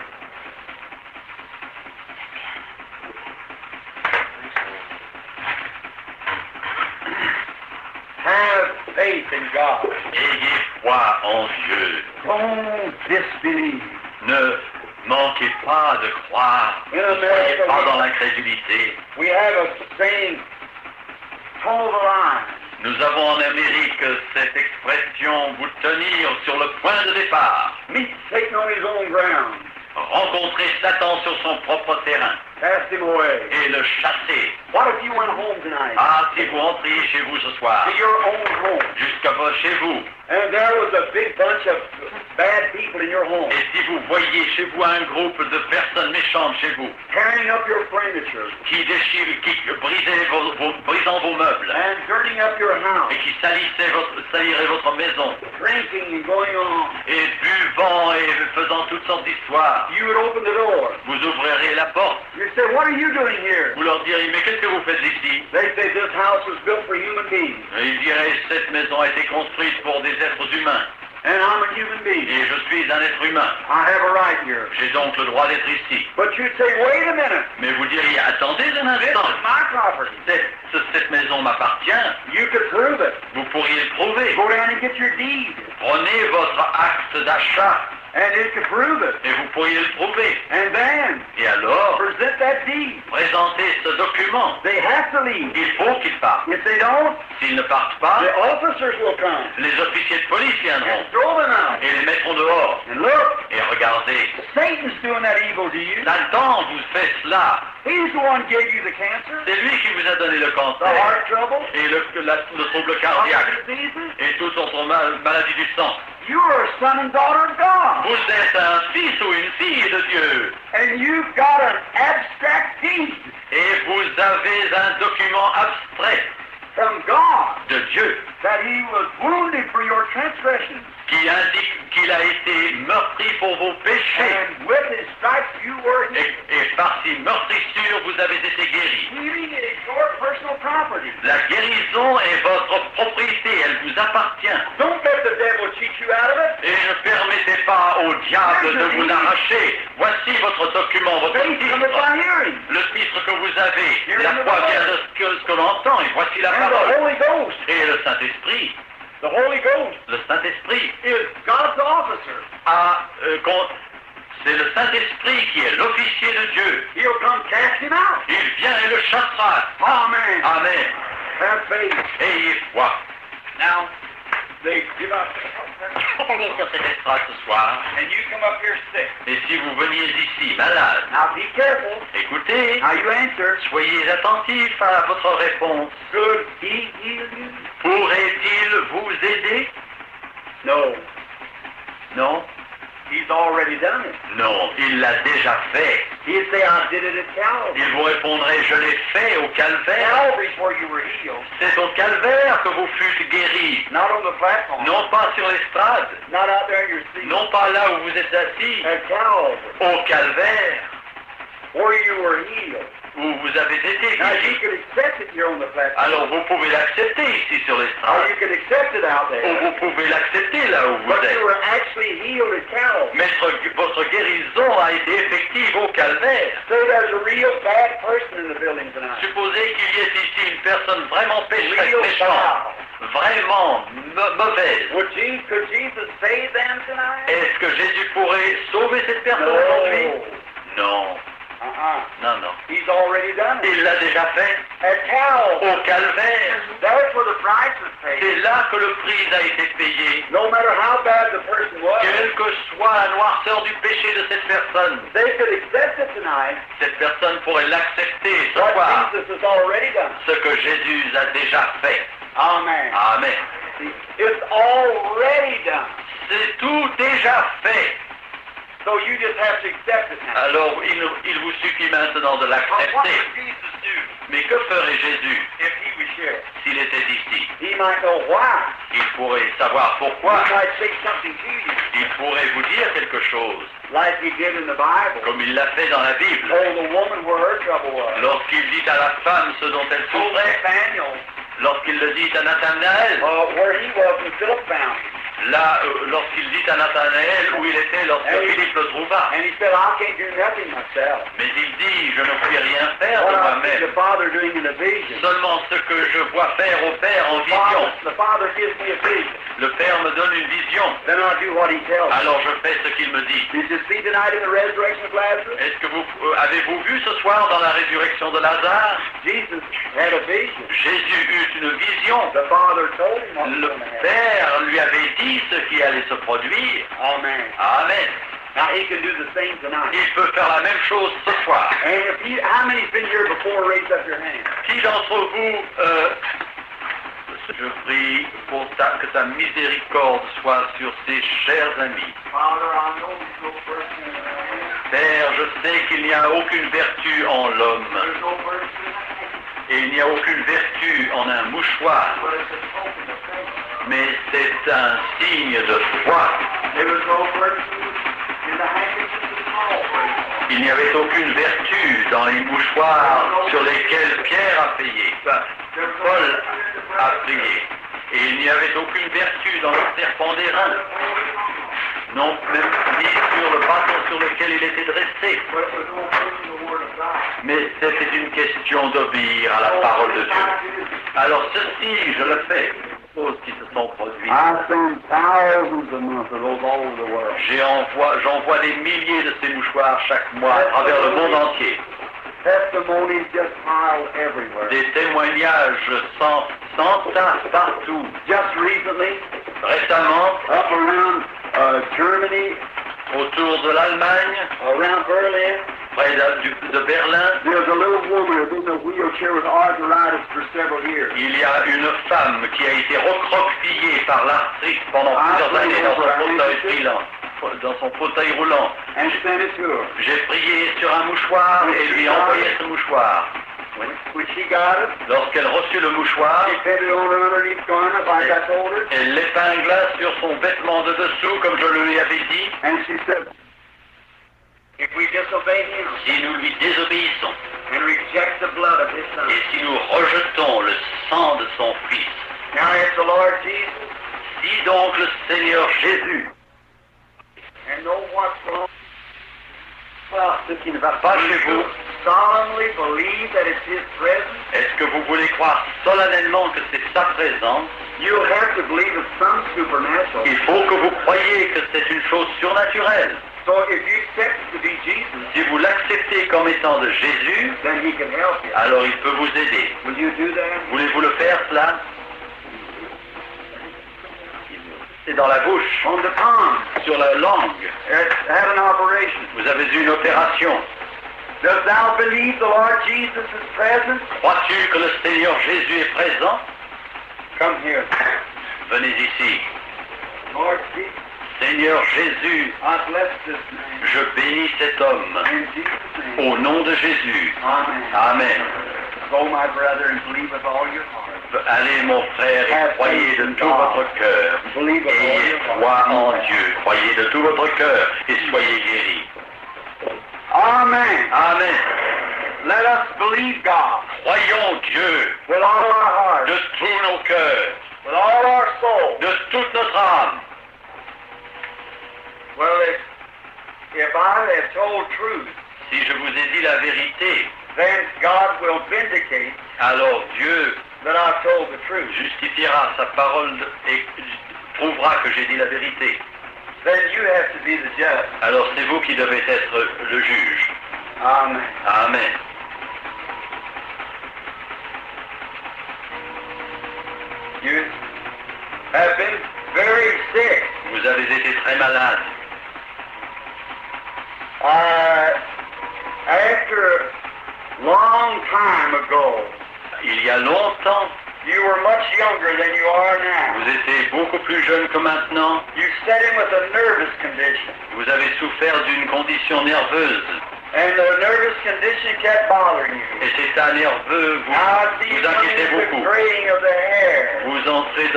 Have faith in God. Ayez foi en Dieu. Don't disbelieve. Ne manquez pas de croire. Ne soyez pas dans l'incrédulité. We have a saying, toe the line. Nous avons en Amérique cette expression, vous tenir sur le point de départ. Meet Satan on his own ground. Rencontrer Satan sur son propre terrain Cast him away. et le chasser. What if you went home tonight? Ah, si vous rentriez chez vous ce soir, To your own home. chez vous, And there was a big bunch of bad people in your home. et si vous voyez chez vous un groupe de personnes méchantes chez vous, Tearing up your furniture. qui brisant vos meubles, And dirtying up your house. et qui saliraient votre maison, Drinking and going on. et buvant et faisant toutes sortes d'histoires, You would open the door. vous ouvrirez la porte. You say, what are you doing here? Vous leur direz, mais qu'est-ce que vous faites ici? They say, this house was built for human beings. Et ils diraient, cette maison a été construite pour des êtres humains, And I'm a human being. et je suis un être humain. I have a right here. J'ai donc le droit d'être ici. But you'd say, wait a minute. Mais vous diriez, attendez un This instant, is my property. cette maison m'appartient, You could prove it. vous pourriez le prouver. Go down and get your deed. Prenez votre acte d'achat, And it could prove it. et vous pourriez le prouver. And then Et alors, present that deed. présentez ce document. They have to leave. Il faut qu'ils partent. If they don't, S'ils ne partent pas, the officers will come les officiers de police viendront and throw them out. et les mettront dehors. And look, Et regardez, Satan's doing that evil to you. Satan vous fait cela. He's the one who gave you the cancer, C'est lui qui vous a donné le the cancer heart trouble, et le trouble cardiaque heart diseases. et toute autre maladie du sang. You are a son and daughter of God. Vous êtes un fils ou une fille de Dieu And you've got an abstract deed et vous avez un document abstrait from God de Dieu that he was wounded for your transgressions. qui indique qu'il a été meurtri pour vos péchés And with his stripes you were healed. et par ces meurtrissures vous avez été guéris. Healing is your personal property. La guérison est votre propriété, elle vous appartient. Don't let the devil cheat you out of it. Et ne permettez pas au diable de vous l'arracher. Voici votre document, votre Faith cometh titre. by hearing. Le titre que vous avez, la foi vient de ce que l'on entend, et voici la And the parole. Holy Ghost, Et le Saint-Esprit, the Holy Ghost le Saint-Esprit is God's officer. c'est le Saint-Esprit qui est l'officier de Dieu. He'll come cast him out. Il vient et le chassera. Amen. Amen. Have faith. Ayez foi. Now, they give up. Allez sur cet estrade ce soir. And you come up here sick. Et si vous veniez ici malade, Now be careful écoutez, how you answer. soyez attentifs à votre réponse. Could he heal you? Pourrait-il vous aider? No. Non? He's already done it. Non, il l'a déjà fait. He'd say, I did it at Calvary. Il vous répondrait, je l'ai fait au calvaire. Calvary's where you were healed. C'est au calvaire que vous fûtes guéris. Not on the platform. Non pas sur l'estrade, Not out there in your seat. non pas là où vous êtes assis, At Calvary. au calvaire, Where you were healed. où vous avez été Now you guéris. could accept it here on the platform. Alors vous pouvez l'accepter ici sur Or l'estrade, you could accept it out ou there. vous pouvez l'accepter là où vous But you êtes. were actually healed at Calvary. Mais votre guérison a été effective au calvaire. Say there's a real bad person in the building tonight. Supposez qu'il y ait ici une personne vraiment pécheresse, Real méchante, foul. vraiment mauvaise. Could Jesus save them tonight? Est-ce que Jésus pourrait sauver cette personne aujourd'hui? No. Non, non, non. He's already done it. Il l'a déjà fait At Calvary. au calvaire. That's where the price was paid. C'est là que le prix a été payé. No matter how bad the person was, Quelle que soit la noirceur du péché de cette personne, they could accept it tonight. cette personne pourrait l'accepter ce What soir, Jesus has already done. ce que Jésus a déjà fait. Amen. Amen. It's already done. C'est tout déjà fait. So you just have to accept it now. Alors il vous suffit maintenant de But what l'accepter. would Jesus do Mais que ferait Jésus if he was here? s'il était ici? He might know why. Il pourrait savoir pourquoi. He might say something to you, Il pourrait vous dire quelque chose, like he did in the Bible. comme il l'a fait dans la Bible. Told the woman where her trouble was. Lorsqu'il dit à la femme ce dont elle Told souffrait, Nathaniel lorsqu'il le dit à Nathanaël, where he was when Philip found him. là, lorsqu'il dit à Nathanaël où il était lorsque Philippe le trouva. And he said, I can't do nothing myself. Mais il dit, je ne puis rien faire What de I moi-même. Amen. the Father doing in a vision. Seulement ce que je vois faire au Père en vision. The Father gives me a vision. Le Père me donne une vision. Then I do what He tells me. Alors je fais ce qu'il me dit. Did you see tonight in the resurrection of Lazarus? Est-ce que vous avez-vous vu ce soir dans la résurrection de Lazare? Jesus had a vision. Jésus eut une vision. The Father told him what was Le going to happen. Père lui avait dit ce qui allait se produire. Amen. Amen. Now He can do the same tonight. Il peut faire la même chose ce soir. And if you, how many's been here before? Raise up your hand. Qui d'entre vous, je prie pour que ta miséricorde soit sur ces chers amis. Father, I know there's no person in man. Père, je sais qu'il n'y a aucune vertu en l'homme, There's no person in man. et il n'y a aucune vertu en un mouchoir, But it's a token of faith. mais c'est un signe de foi. There was no virtue in the handkerchief of small faith. Il n'y avait aucune vertu dans les mouchoirs sur lesquels Pierre a payé, Paul a prié. Et il n'y avait aucune vertu dans le serpent d'airain, non même ni sur le bâton sur lequel il était dressé. But it was no virtue in the Word of God. Mais c'était une question d'obéir à la parole de Dieu. Alors ceci, je le fais, choses qui se sont produites. I send thousands a month of those all over the world. J'envoie des milliers de ces mouchoirs chaque mois à travers le monde entier. Testimonies just piled everywhere. Des témoignages sans tas partout. Just recently, Récemment, up around Germany, autour de l'Allemagne, around Berlin, près de Berlin, there's a little woman who's in a wheelchair with arthritis for several years. il y a une femme qui a été recroquevillée par l'arthrite pendant plusieurs années dans son fauteuil roulant. And sent it to her. J'ai prié sur un mouchoir et lui ai envoyé ce mouchoir. When she got it, Lorsqu'elle reçut le mouchoir, she pinned it on her underneath garment like I told her. elle l'épingla sur son vêtement de dessous, comme je lui avais dit. And she said, if we disobey Him Si nous lui désobéissons and reject the blood of His Son, et si nous rejetons le sang de son Fils, now it's the Lord Jesus, si donc le Seigneur Jésus, and know what's wrong. ce qui ne va pas chez vous, Solemnly believe that it's His presence. est-ce que vous voulez croire solennellement que c'est sa présence? You have to believe it's some supernatural. Il faut que vous croyiez que c'est une chose surnaturelle. So if you accept it to be Jesus, Si vous l'acceptez comme étant de Jésus, then He can help you. alors il peut vous aider. Will you do that? Voulez-vous le faire, cela? C'est dans la bouche, On the tongue. sur la langue. It's had an operation. Vous avez eu une opération. Dost thou believe the Lord Jesus is present? Crois-tu que le Seigneur Jésus est présent? Come here. Venez ici. Lord Jesus, Seigneur Jésus, I bless this man. je bénis cet homme. In Jesus' name. Au nom de Jésus. Amen. Amen. Go, my brother, and believe with all your heart. Allez, mon frère, et croyez de tout votre cœur. Believe with all Ayez your foi heart. en Dieu. Croyez de tout votre cœur et soyez guéris. Amen. Amen. Let us believe God Croyons Dieu with all our heart, de tous nos cœurs, with all our soul. de toute notre âme. Well, if I have told truth, Si je vous ai dit la vérité, then God will vindicate alors Dieu that I've told the truth. justifiera sa parole et prouvera que j'ai dit la vérité. Then you have to be the judge. Alors c'est vous qui devez être le juge. Amen. Amen. You have been very sick. Vous avez été très malade. After a long time ago, Il y a longtemps, you were much younger than you are now. vous étiez beaucoup plus jeune que maintenant. You set in with a nervous condition, Vous avez souffert d'une condition nerveuse. and the nervous condition kept bothering you. Et cet état nerveux Now I see vous you coming inquiétez into the beaucoup. graying of the hair, Vous entrez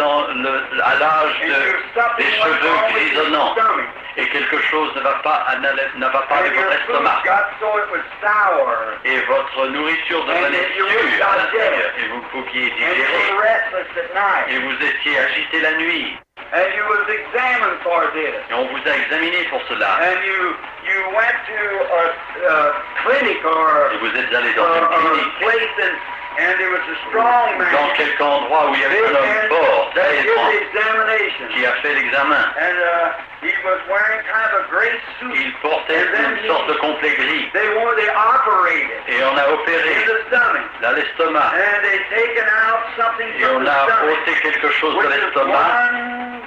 à l'âge and there's something des what's cheveux wrong with your grisonnants. stomach. Et quelque chose ne va pas avec And your votre food estomac. got so it was sour, Et votre nourriture devenait And you were sûre à l'intérieur. digested. Et vous pouviez and you digérer. were restless at night. Et vous étiez agité la nuit. and you was examined for this. Et on vous a examiné pour cela. And you went to a clinic or Et vous êtes allé dans une a clinique, place and there was a strong man. dans quelque endroit où il y avait Big un homme man fort, that très did grand, the examination. qui a fait l'examen. And he was wearing kind of a gray suit. Il portait une sorte de complet gris. They operated Et on a in opéré the stomach. là l'estomac. And they taken out something Et from on the a stomach. ôté quelque chose de Which is l'estomac. 1,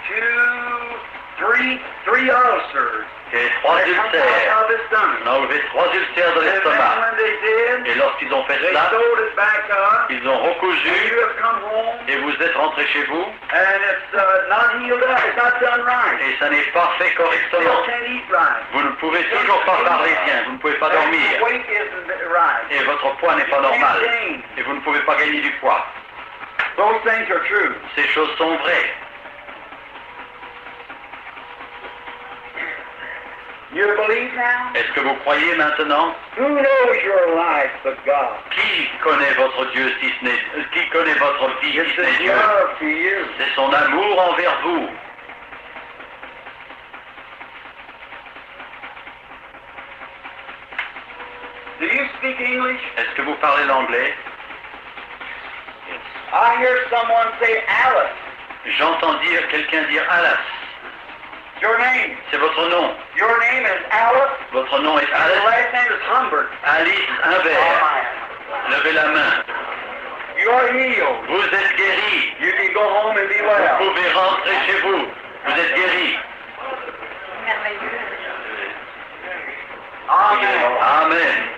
2, 3 ulcers. Et 3 They come ulcères. out of his stomach. On a enlevé 3 ulcères de And then l'estomac. when they did, Et lorsqu'ils ont fait they cela, sewed it back up. ils ont And recousu you have come home, et vous êtes rentré chez vous. and it's not healed up. It's not done right. Et ça n'est pas fait Still correctement. can't eat right. Vous ne pouvez toujours pas parler bien, vous ne pouvez pas dormir. Your weight isn't right. Et votre poids n'est pas normal. Et vous ne pouvez pas gagner du poids. Those things are true. Ces choses sont vraies. You believe now? Est-ce que vous croyez maintenant? Who knows your life but God? Qui connaît votre Dieu si ce n'est... Qui connaît votre vie si It's ce n'est His Dieu? love to you. C'est son amour envers vous. Do you speak English? Est-ce que vous parlez l'anglais? I hear someone say Alice. J'entends dire quelqu'un dire Alice. Your name. C'est votre nom. Your name is Alice. Votre nom est Your Alice. last name is Humbert. Alice Humbert. Levez la main. You're healed. Vous êtes guéri. You can go home and be Vous well. pouvez rentrer chez vous. Vous êtes guéri. Amen. Amen.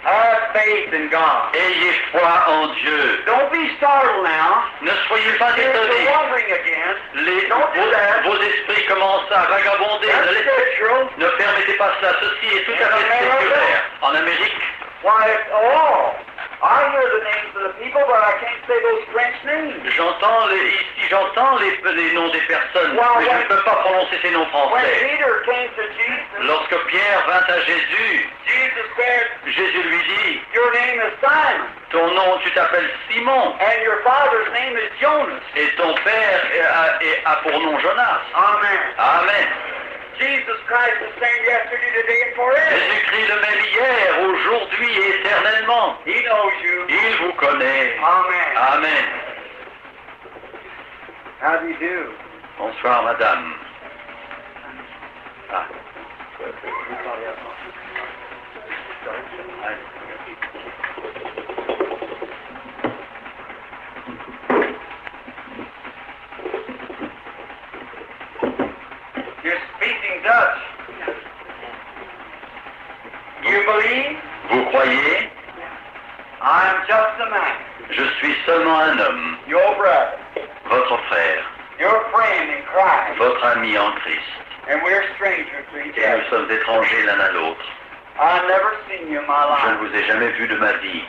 Have faith in God. Ayez foi en Dieu. Don't be startled now. Ne soyez pas You're étonnés. wandering again. Les- Don't do that. vos esprits commencent à vagabonder. That's scriptural. Ne permettez pas cela. Ceci est tout à fait séculaire. En Amérique, Why, oh, I hear the names of the people, but I can't say those French names. j'entends les noms des personnes, mais je ne peux pas prononcer ces noms When français. Peter came to Jesus, Lorsque Pierre vint à Jésus, Jesus said, Jésus lui dit, your name is Simon, ton nom, tu t'appelles Simon, and your father's name is Jonas. et ton père a pour nom Jonas. Amen. Amen. Jesus Christ is the same yesterday, today, and forever. Jésus-Christ le même hier, aujourd'hui et éternellement. He knows you. Il vous connaît. Amen. Amen. How do you do? Bonsoir, madame. Ah. You're speaking Dutch. You believe? Vous croyez? I'm just a man, Je suis seulement un homme, your brother, votre frère, your friend in Christ, votre ami en Christ. and we're strangers to each Et nous other. sommes étrangers l'un à l'autre. I've never seen you in my Je ne life. vous ai jamais vu de ma vie.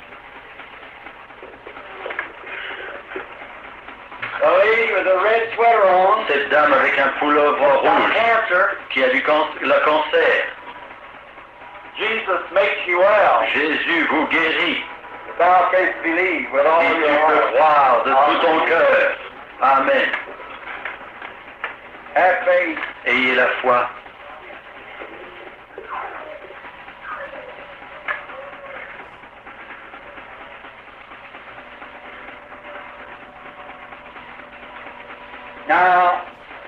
The lady with a red sweater on, Cette dame avec un pullover got rouge cancer. qui a le cancer. Jesus makes you well. Jésus vous guérit. Thou canst believe with all Si tu your peux heart. croire de tout ton Amen. cœur. Amen. Have faith. Ayez la foi. Now,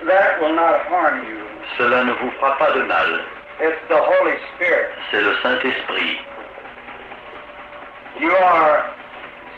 that will not harm you. Cela ne vous fera pas de mal. It's the Holy Spirit. C'est le Saint-Esprit. You are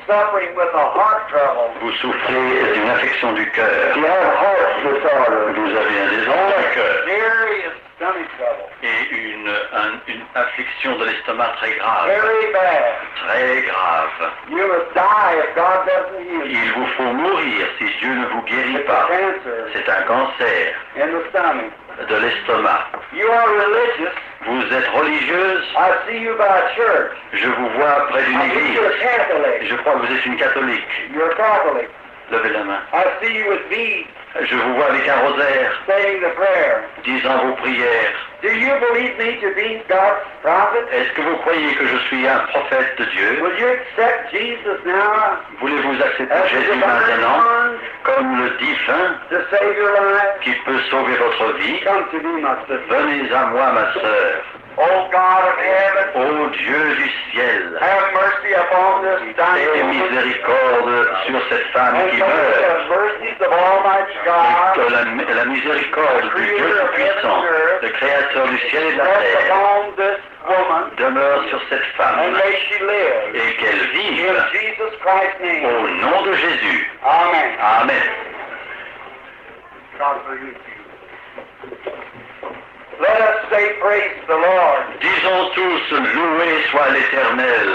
suffering with a heart trouble. Vous souffrez d'une affection du cœur. You have heart disorder. Vous avez un désordre du cœur Serious stomach trouble. et une affliction de l'estomac très grave. Very bad. Très grave. You must die if God doesn't heal you. Il vous faut mourir si Dieu ne vous guérit It's a pas. cancer C'est un cancer in the stomach. de l'estomac. You are religious. Vous êtes religieuse. I see you by church. Je vous vois près d'une I think église. you're a Catholic. Je crois que vous êtes une catholique. You're a Catholic. Levez la main. I see you with beads Je vous vois avec un rosaire, saying the prayer. disant vos prières. Do you believe me to be God's prophet? Est-ce que vous croyez que je suis un prophète de Dieu? Will you accept Jesus now Voulez-vous accepter as the Jésus divine maintenant one comme le divin to save your life? qui peut sauver votre vie? Come to me, my sister. Venez à moi, ma sœur. Oh God of heaven, Ô Dieu du ciel, have mercy upon this aie dying woman. miséricorde sur cette femme And qui may meurt. the mercies of Almighty Et God que la miséricorde du Dieu Tout-Puissant, le Créateur du ciel et de la rest terre, upon this woman, demeure sur cette and femme may she live. et qu'elle In vive Jesus Christ's name. au nom de Jésus. Amen. Amen. God be with you. Let us say praise the Lord. Disons tous, loué soit l'Éternel.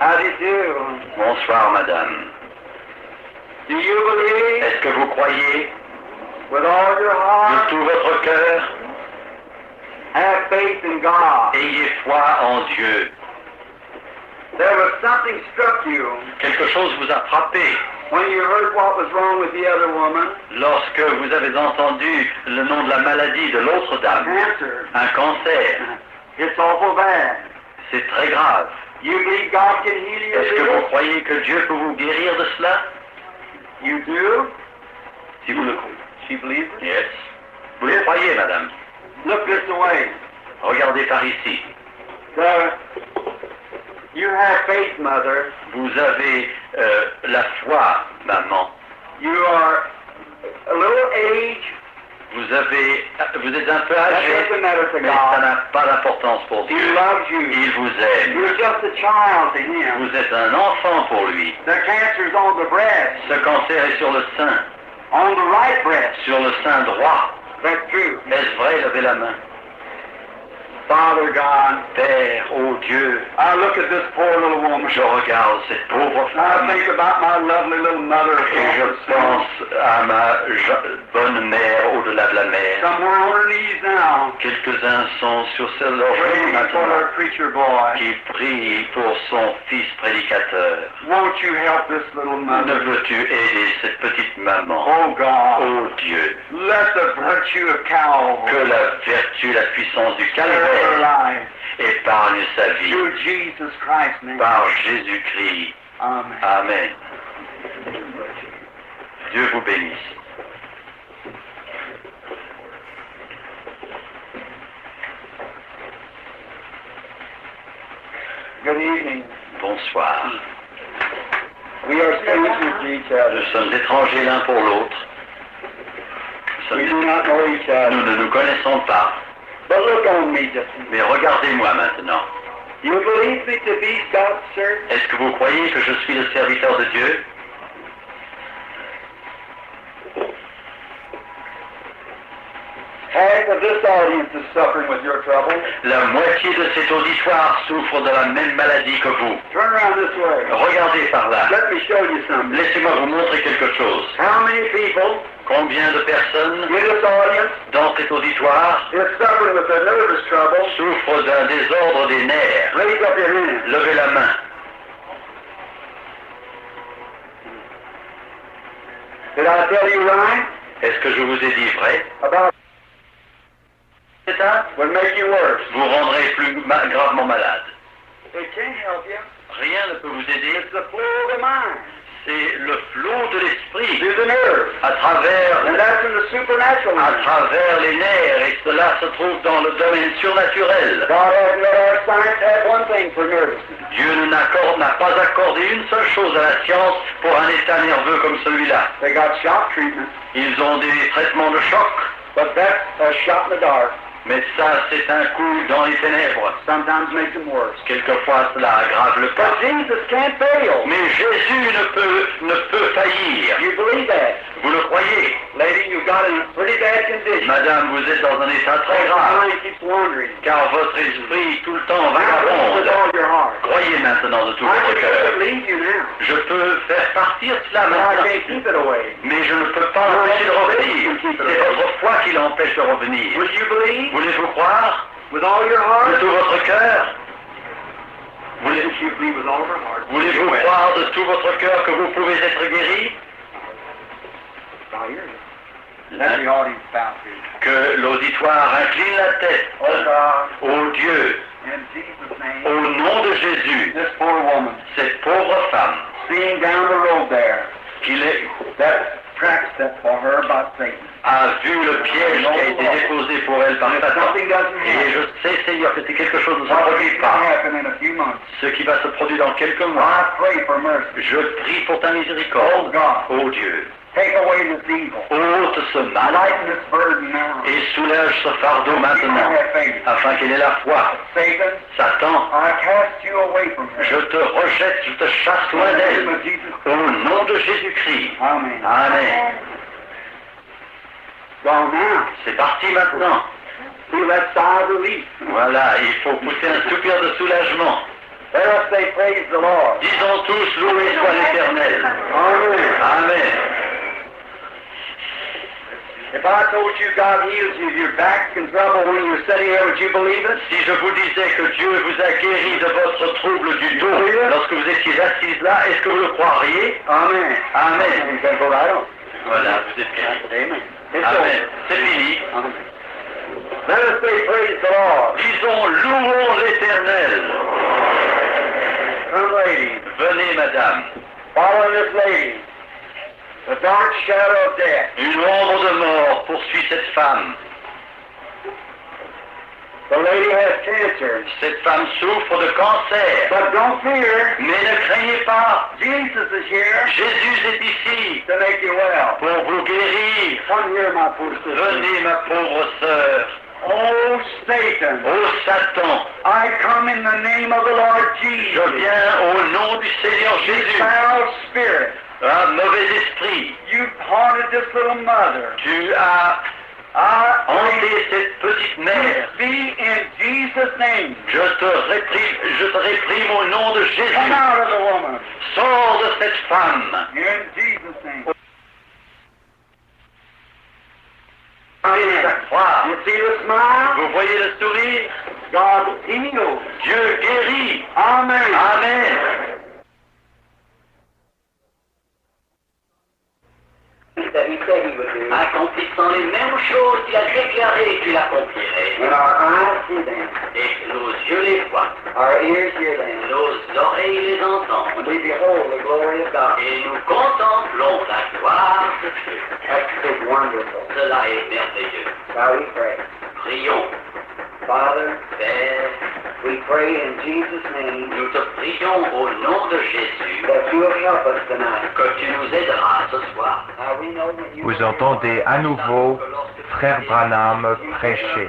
How do you do? Bonsoir, madame. Do you believe Est-ce que vous croyez with all your de heart? tout votre cœur? Have faith in God. Ayez foi en Dieu. There was something struck you Quelque chose vous a frappé when you heard what was wrong with the other woman. lorsque vous avez entendu le nom de la maladie de l'autre dame. Cancer. Un cancer. It's awful bad. C'est très grave. You believe God can heal you? Est-ce que of vous this? croyez que Dieu peut vous guérir de cela? You do? Si vous le croyez. She believes it? Yes. Vous le croyez, madame? Look this way. Regardez par ici. You have faith, mother. Vous avez la foi, maman. You are a little age. Vous êtes un peu That âgé, doesn't matter to mais ça God. n'a pas d'importance pour He Dieu. loves you. Il vous aime. You're just a child to Him. Vous êtes un enfant pour lui. The cancer's on the breast, Ce cancer est sur le sein, on the right breast. sur le sein droit. That's true. Est-ce vrai? Levez la main. Father God, Père, ô Dieu, I look at this poor little woman. je regarde cette pauvre I femme think about my lovely little mother. et je pense à ma bonne mère au-delà de la mer. Somewhere on her knees now, Quelques-uns sont sur leurs genoux praying for maintenant her preacher boy. qui prient pour son fils prédicateur. Won't you help this little Ne mother? veux-tu aider cette petite maman? Oh God, Ô Dieu, let the virtue of Calvary que la vertu, la puissance du spare her calvaire life. épargne sa vie Through Jesus Christ's name. par Jésus-Christ. Amen. Amen. Dieu vous bénisse. Good evening. Bonsoir. We are strangers to each other. Nous sommes étrangers l'un pour l'autre. We do not know each other. Nous ne nous connaissons pas. But look on me just a minute. Mais regardez-moi maintenant. You believe me to be God's servant? Est-ce que vous croyez que je suis le serviteur de Dieu? Half of this audience is suffering with your trouble. La moitié de cet auditoire souffre de la même maladie que vous. Turn around this way. Regardez par là. Let me show you something. Laissez-moi vous montrer quelque chose. How many people Combien de personnes in this audience dans cet auditoire is suffering with a nervous trouble? souffrent d'un désordre des nerfs? Raise up your hand. Levez la main. Did I tell you right? Est-ce que je vous ai dit vrai? About C'est ça? would make you worse. Vous rendrez plus gravement malade. It can't help you. Rien ne peut vous aider. It's the flow of the mind. C'est le flot de l'esprit Through the nerves. à travers And that's in the supernatural. à travers les nerfs, et cela se trouve dans le domaine surnaturel. God hasn't let our science have one thing for nervousness. Dieu n'a pas accordé une seule chose à la science pour un état nerveux comme celui-là. They got shock treatment, Ils ont des traitements de choc, but that's a shot in the dark. mais ça c'est un coup dans les ténèbres. Sometimes makes them worse. Quelquefois cela aggrave le cas. But Jesus can't fail. Mais Jésus ne peut faillir. You believe that? Vous le croyez? Lady, you got in a pretty bad condition. Madame, vous êtes dans un état très Your grave, mind keeps wandering. car votre esprit tout le temps Now, with vagabonde. all your heart. Croyez maintenant de tout I votre can cœur. leave you now. Je peux faire partir cela But I maintenant, can't keep it away. mais je ne peux pas l'empêcher de revenir. C'est votre foi qui l'empêche de revenir. Will you believe Voulez-vous croire with all your de heart? tout votre cœur? Will you believe with all of your heart? Voulez-vous croire de tout votre cœur que vous pouvez être guéri? I hear you. Let the audience bow to you. Que l'auditoire incline la tête Oh God, au Dieu, in Jesus' name, au nom de Jésus, this poor woman, cette pauvre femme seeing down the road there, qu'il that trap set for her by Satan. a vu le piège qui a été déposé pour elle par If Satan. something doesn't Et happen, je sais, Seigneur, que si quelque chose ne se what produit will pas, happen in a few months? ce qui va se produire dans quelques mois, I pray for mercy. je prie pour ta Oh miséricorde, God, ô Dieu. take away this evil. Ôte ce mal Lighten this burden now. et soulève ce fardeau You maintenant, have faith. afin qu'il ait la foi. Satan, Satan, I cast you away from her. je te rejette, je te chasse In loin the name d'elle, of Jesus. au nom de Jésus-Christ. Amen. Amen. Gone now. C'est parti maintenant. Feel that sigh of relief. Voilà, il faut pousser un soupir de soulagement. Let us say praise the Lord. Disons tous, loué soit l'Éternel. Amen. Amen. If I told you God heals you of your back and trouble when you were sitting here, would you believe it? Si je vous disais que Dieu vous a guéri de votre trouble du dos lorsque vous étiez assise là, est-ce que vous le croiriez? Amen. Amen. You can go right on. Voilà, vous êtes guéri. Amen. It's Amen. over. C'est fini. Amen. Let us say praise the Lord. Disons, louons l'Éternel. Come, ladies. Venez, madame. Following this lady, the dark shadow of death. Une ombre de mort poursuit cette femme. The lady has cancer. Cette femme souffre de cancer. But don't fear. Mais ne craignez pas. Jesus is here Jésus est ici to make you well. pour vous guérir. Come here, my poor sister. Venez, ma pauvre sœur. Oh, Satan. Ô Satan, I come in the name of the Lord je Jesus. viens au nom du Seigneur You Jésus. foul spirit. Un mauvais esprit, You haunted this little mother. tu as I hanté cette petite mère. be in Jesus' name. Je te réprime au nom de Come Jésus. out of the woman. Sors de cette femme. In Jesus' name. Et à croire. You see the smile? Vous voyez le sourire? God heals. Dieu guérit. Amen. Amen. Accomplissant les mêmes choses qu'il a déclarées qu'il accomplirait. And our eyes see them. Et nos yeux les voient. Our ears hear them. Nos oreilles les entendent. And we behold the glory of God. Et nous contemplons la gloire de Dieu. That's so wonderful. Cela est merveilleux. Now we pray. Prions. Father, Père, we pray in Jesus' name nous te prions au nom de Jésus that you will help us tonight. que tu nous aideras ce soir. Now we know when you Vous entendez à nouveau Frère Branham prêcher.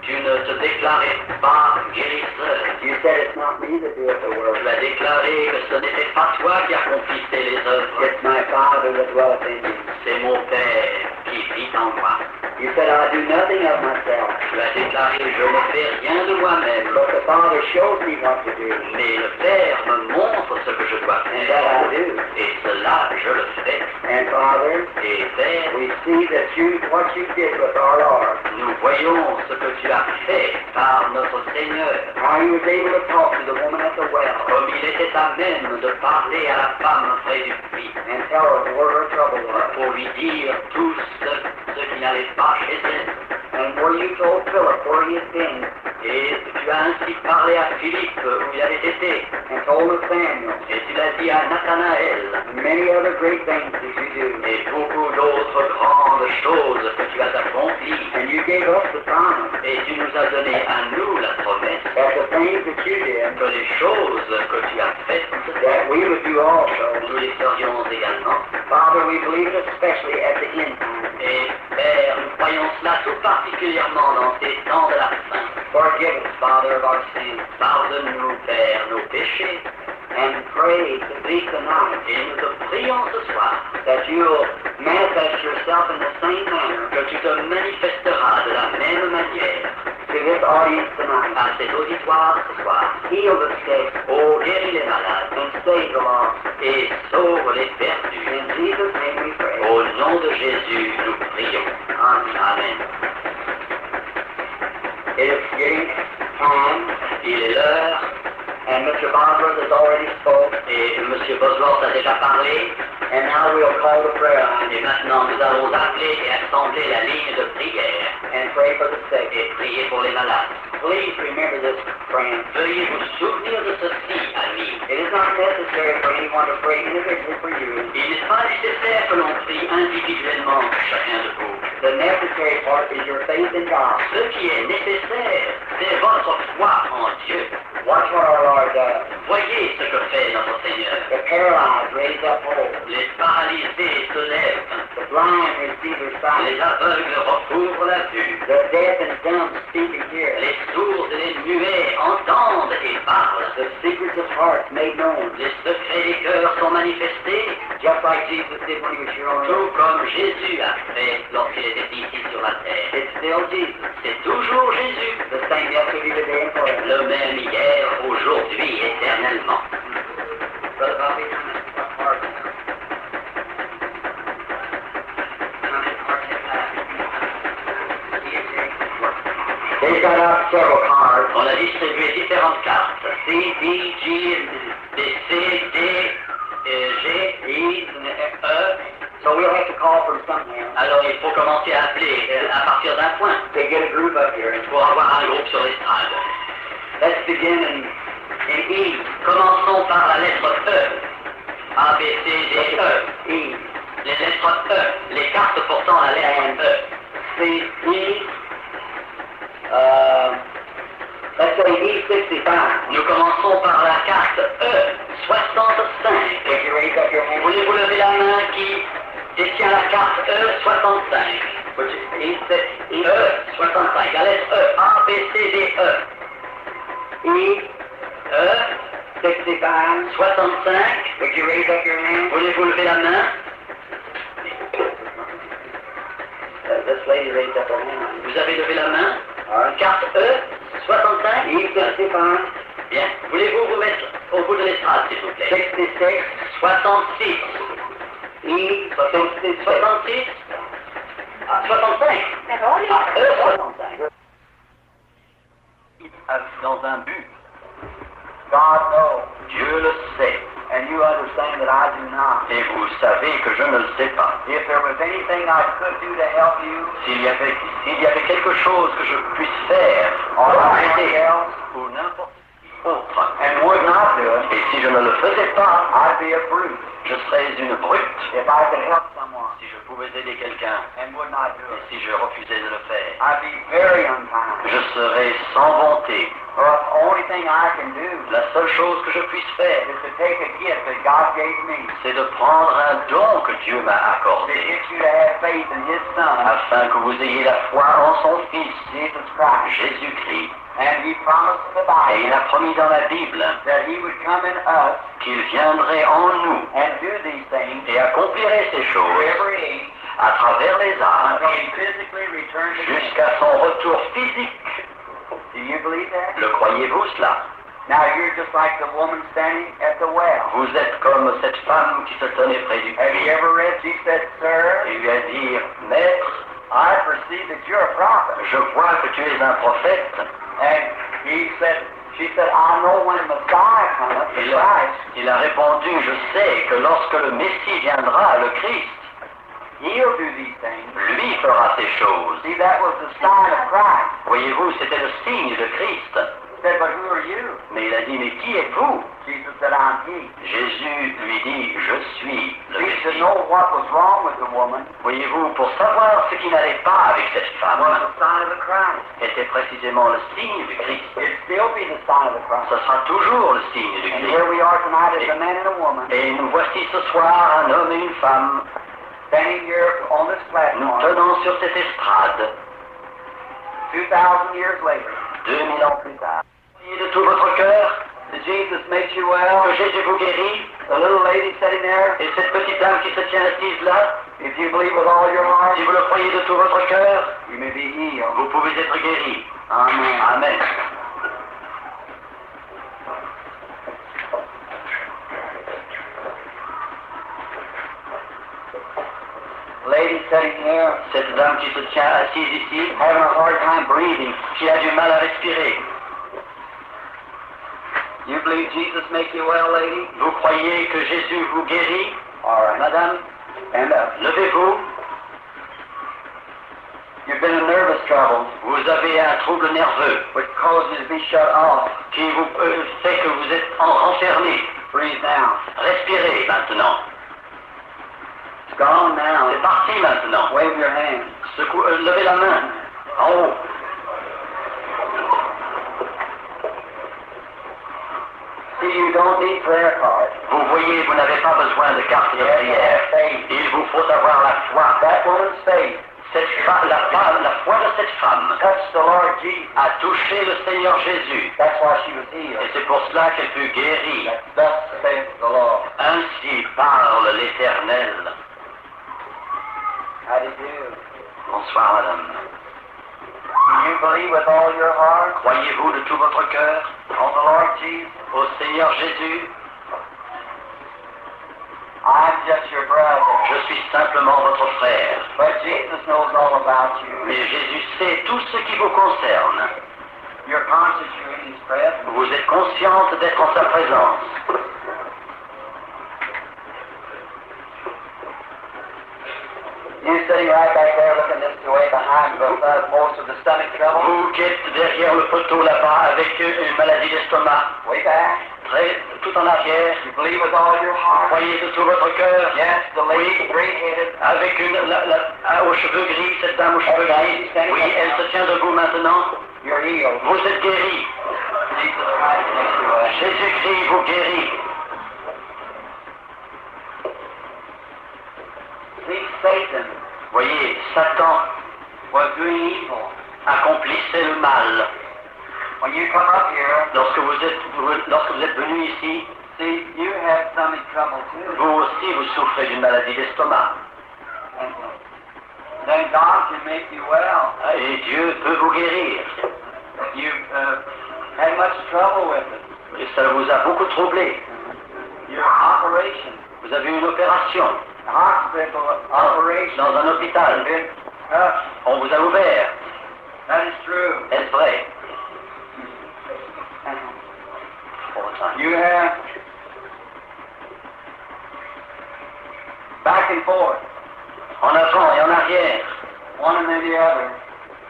Tu ne te déclarais pas guérisseur. You said it's not me that doeth the work. Tu as déclaré que ce n'était pas toi qui accomplissais les œuvres. It's my Father that dwelleth in you. C'est mon Père qui vit en moi. You said I do nothing of myself, Tu as déclaré, je ne fais rien de moi-même, but the Father shows me what to do, mais le Père me montre ce que je dois and faire. that I do. Et cela, je le fais. And Father, Et Père, we see that what you did with our Lord, nous voyons ce que tu as fait par notre Seigneur. how he was able to talk to the woman at the well Comme il était à même de parler à la femme près du puits, and tell her where her trouble was. pour lui dire tout ce qui n'allait pas chez elle. And where you told Philip where he had been, Et tu as ainsi parlé à Philippe où il avait été. and told Nathaniel, Et tu l'as dit à Nathanaël. and many other great things that you do. Et beaucoup d'autres grandes choses que tu as accomplies. And you gave us the promise Et tu nous as donné à nous la promesse that the things that you did, que les choses que tu as faites, that we would do also. nous les ferions également. Father, we believe it especially at the end time. Et Père, nous croyons cela tout particulièrement dans ces temps de la fin. Forgive us, Father, of our sins, Pardonne-nous, Père, nos péchés. and pray to thee tonight Et nous te prions ce soir that you will manifest yourself in the same manner que tu te manifesteras de la même manière to this audience tonight. à cet auditoire ce soir. Heal the sick Ô guéris les malades and save the lost. et sauve les perdus. In Jesus' name we pray. Au nom de Jésus, nous prions. Amen. It is getting time, Il est l'heure and Mr. Bosworth has already spoke. et M. Bosworth a déjà parlé. And now we'll call the prayer line Et maintenant, nous allons appeler et assembler la ligne de prière and pray for the sick. et prier pour les malades. Please remember this, friends. Veuillez vous souvenir de ceci, amis. It is not necessary for anyone to pray individually for you. Il n'est pas nécessaire que l'on prie individuellement pour chacun de vous. The necessary part is your faith in God. Ce qui est nécessaire, c'est votre foi en Dieu. Watch what our Lord does. Voyez ce que fait notre Seigneur. The paralyzed raise up whole. Les paralysés se lèvent. The blind receive their Les sight. aveugles recouvrent la vue. The deaf and dumb speak and hear. Les sourds et les muets entendent et parlent. The secrets of hearts made known. Les secrets des cœurs sont manifestés, Just like Jesus did when he was here on tout earth. comme Jésus a fait lorsqu'il était ici sur la terre. It's still Jesus. C'est toujours Jésus, The same yesterday, today, and forever. le même hier, aujourd'hui, éternellement. Brother Bobby, how many hearts now? How many hearts have passed? They've got out several cards. On a distribué différentes cartes. C, D, G, C, D, G, I, E. So we'll have to call from somewhere. Alors il faut commencer à appeler à partir d'un point They get a group up here. pour avoir un groupe sur l'estrade. Let's begin in E. Commençons par la lettre E. A, B, C, D, E. E. Les lettres E. Les cartes portant la lettre E. C, E. Let's say E65. Nous commençons par la carte E. 65. If you raise up your hand. Voulez-vous lever la main qui détient la carte E 65? Which is E 65. La lettre E. A, B, C, D, E. E. E 65. 65. Would you raise up your hand? Voulez-vous lever la main? This lady raised up her hand. Vous avez levé la main? All right. Carte E 65. E65. Bien. Voulez-vous vous mettre au bout de l'estrade, s'il vous plaît? 66. 66. E66. 66. Ah, 65. Ah, E 65. Dans un but. God knows. Dieu le sait. And you understand that I do not. Et vous savez que je ne le sais pas. If there was anything I could do to help you, S'il y avait quelque chose que je puisse faire or pour anyone aider, else, ou n'importe qui autre, and would not do it, et si je ne le faisais pas, I'd be a brute. je serais une brute. If I could help someone Si je pouvais aider quelqu'un, and would not do et it, si je refusais de le faire, I'd be very unkind. je serais sans bonté. Or the only thing I can do La seule chose que je puisse faire, is to take a gift that God gave me c'est de prendre un don que Dieu m'a to accordé, get you to have faith in His Son, afin que vous ayez la foi en son Fils, Jesus Christ. Jésus-Christ. And He promised in the Et il Bible a promis dans la Bible that He would come in us qu'il viendrait en nous and do these things et accomplirait ces for choses every age à travers les until âges He physically returns again. jusqu'à son retour physique. Do you believe that? Le croyez-vous cela? Now you're just like the woman standing at the well. Vous êtes comme cette femme qui se tenait près du Have you puits ever read? She said, Sir, et lui a dit, Maître, I perceive that you're a prophet. je vois que tu es un prophète. And she said, I know when Messiah cometh, the Christ, Il a répondu, je sais que lorsque le Messie viendra, le Christ, He'll do these things. lui fera ces choses. See, that was the sign of Christ. Voyez-vous, c'était le signe de Christ. He said, but who are you? Mais il a dit, mais qui êtes-vous? Jesus said, I'm He. Jésus lui dit, je suis le See, to Messie. know what was wrong with the woman Voyez-vous, pour savoir ce qui n'allait pas avec cette femme, was the sign of the Christ. était précisément le signe du Christ. It'd still be the sign of the Christ. Ce sera toujours le signe du And Christ. here we are tonight as a man and a woman Et nous voici ce soir, un homme et une femme, standing here on this nous platform tenons sur cette estrade, 2,000 years later. 2000 ans plus tard. Priez de tout votre cœur, Did Jesus make you well? que Jésus vous guérit, The little lady sitting there, et cette petite dame qui se tient assise là, if you believe with all your heart, si vous le croyez de tout votre cœur, you may be healed. vous pouvez être guéri. Amen. Amen. Lady sitting here, Cette dame qui se tient assise ici, having a hard time breathing. qui a du mal à respirer. You believe Jesus make you well, lady? Vous croyez que Jésus vous guérit? All right. Madame, Stand up. levez-vous. You've been in nervous trouble, Vous avez un trouble nerveux which caused you to be shut off. qui vous fait que vous êtes renfermé. Breathe now. Respirez maintenant. It's gone now. C'est parti maintenant. Wave your hand. Levez la main. En haut. See, you don't need prayer cards. Vous voyez, vous n'avez pas besoin de carte de prière. Faith. Il vous faut avoir la foi. That woman's faith La foi de cette femme touched the Lord Jesus. a touché le Seigneur Jésus. That's why she was Et healed. c'est pour cela qu'elle fut guérie. Thus saith the Lord. Ainsi parle l'Éternel. How do you do? Bonsoir, madame. Do you believe with all your heart Croyez-vous de tout votre cœur on the Lord Jesus? au Seigneur Jésus? I'm just your brother. Je suis simplement votre frère. But Jesus knows all about you. Mais Jésus sait tout ce qui vous concerne. You're conscious you're in His presence. Vous êtes consciente d'être en sa présence. You're sitting right back there looking this way behind most of the stomach trouble. Vous qui êtes derrière le poteau là-bas avec une maladie d'estomac, Way back. tout en arrière, You believe with all your heart. croyez de tout votre cœur. Yes, the lady, gray-headed. Avec aux cheveux gris, cette dame aux cheveux gris, oui, elle se tient debout maintenant. You're healed. Vous êtes guéri. Jesus Christ makes you well. Jésus-Christ vous guérit. See, Satan Voyez, Satan was doing evil. accomplissait le mal. When you come up here, Lorsque vous êtes venu ici, see, you have stomach trouble too. vous aussi vous souffrez d'une maladie d'estomac. And then God can make you well. Et Dieu peut vous guérir. You've had much trouble with it. Et ça vous a beaucoup troublé. Your operation, Vous avez eu une opération hospital operation, dans un hôpital. been tough. On vous a ouvert. That is true. Est-ce vrai? You have back and forth, En avant et en arrière. one and then the other,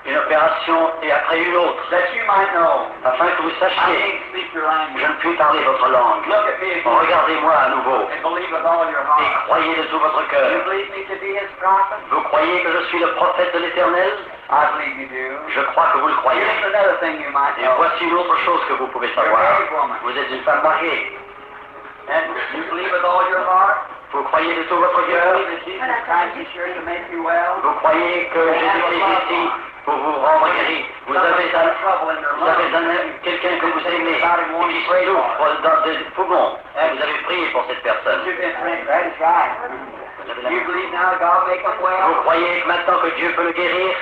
Une opération et après une autre. that you might know. Afin que vous I sachiez, can't speak your je language. ne puis parler votre langue. Look at me again Regardez-moi à nouveau and believe with all your et heart. croyez de tout votre You cœur. believe me to be His prophet? Vous croyez que je suis le prophète de l'Éternel? I believe you do. Je crois que vous le croyez. Here's another thing you might Et know. voici une autre chose que vous pouvez savoir. Vous êtes une femme mariée. And you believe with all your heart? Vous croyez de tout votre You cœur? believe that Jesus Christ is here to make you well? Vous croyez que Jésus est ici pour vous rendre guéri? Vous avez quelqu'un que vous aimez qui souffre dans des poumons. Et vous avez prié pour cette personne. You've been praying. That is right. Vous avez la- You believe now God make them Vous well? croyez que maintenant que Dieu peut le guérir?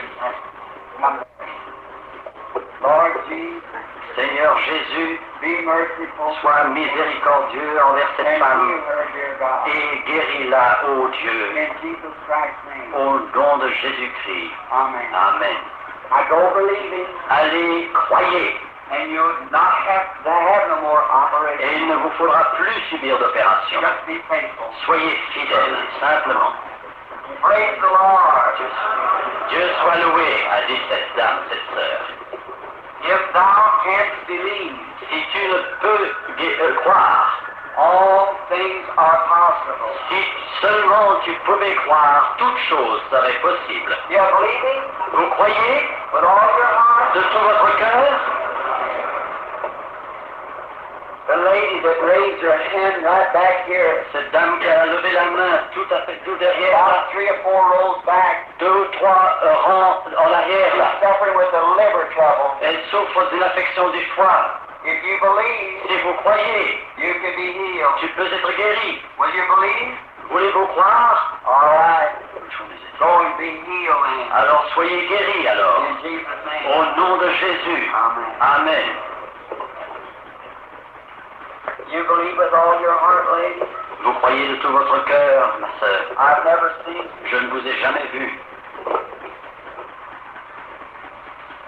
Lord Jesus, Seigneur Jésus, be merciful sois miséricordieux envers cette and femme heal her, dear God. et guéris-la, ô Dieu, In Jesus Christ's name. au nom de Jésus-Christ. Amen. Amen. I go believing, Allez, croyez, and you'll not have to have no more et operations. il ne vous faudra plus subir d'opération. Just be faithful. Soyez fidèles, simplement. Praise the Lord. Dieu soit loué, a dit cette dame, cette sœur. If thou canst believe, Si tu ne peux croire, all things are possible. si seulement tu pouvais croire, toute chose serait possible. You believing Vous croyez with all your heart? de tout votre cœur? The lady that raised her hand right back here, Cette dame qui a levé la main tout derrière, là, about 3 or 4 rows back, 2 ou 3 rangs en arrière, là, she's suffering with a liver trouble. elle souffre d'une affection du foie. If you believe, Si vous croyez, you can be healed. tu peux être guéri. Will you believe? Voulez-vous croire? All right. Go and be healed then. Alors soyez guéris alors. In Jesus' name. Au nom de Jésus. Amen. Amen. You believe with all your heart, lady? Vous croyez de tout votre cœur, ma sœur. I've never seen Je ne vous ai jamais vu.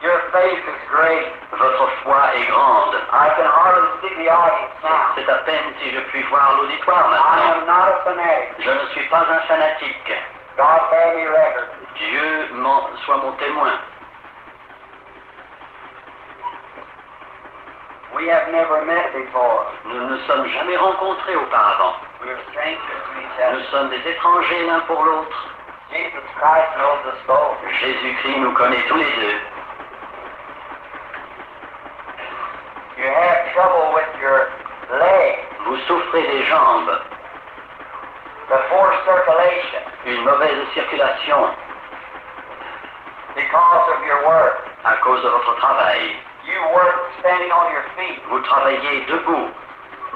your faith is great. Votre foi est grande. I can hardly see the audience now. C'est à peine si je puis voir l'auditoire I maintenant. am not a fanatic. Je ne suis pas un fanatique. God bear me record. Dieu soit mon témoin. We have never met before. Nous ne nous sommes jamais rencontrés auparavant. We are strangers to each Nous other. sommes des étrangers l'un pour l'autre. Jesus Christ knows us both. Jésus-Christ nous connaît tous les deux. You have trouble with your leg, Vous souffrez des jambes, the forced circulation, une mauvaise circulation because of your work. à cause de votre travail. You work standing on your feet. Vous travaillez debout.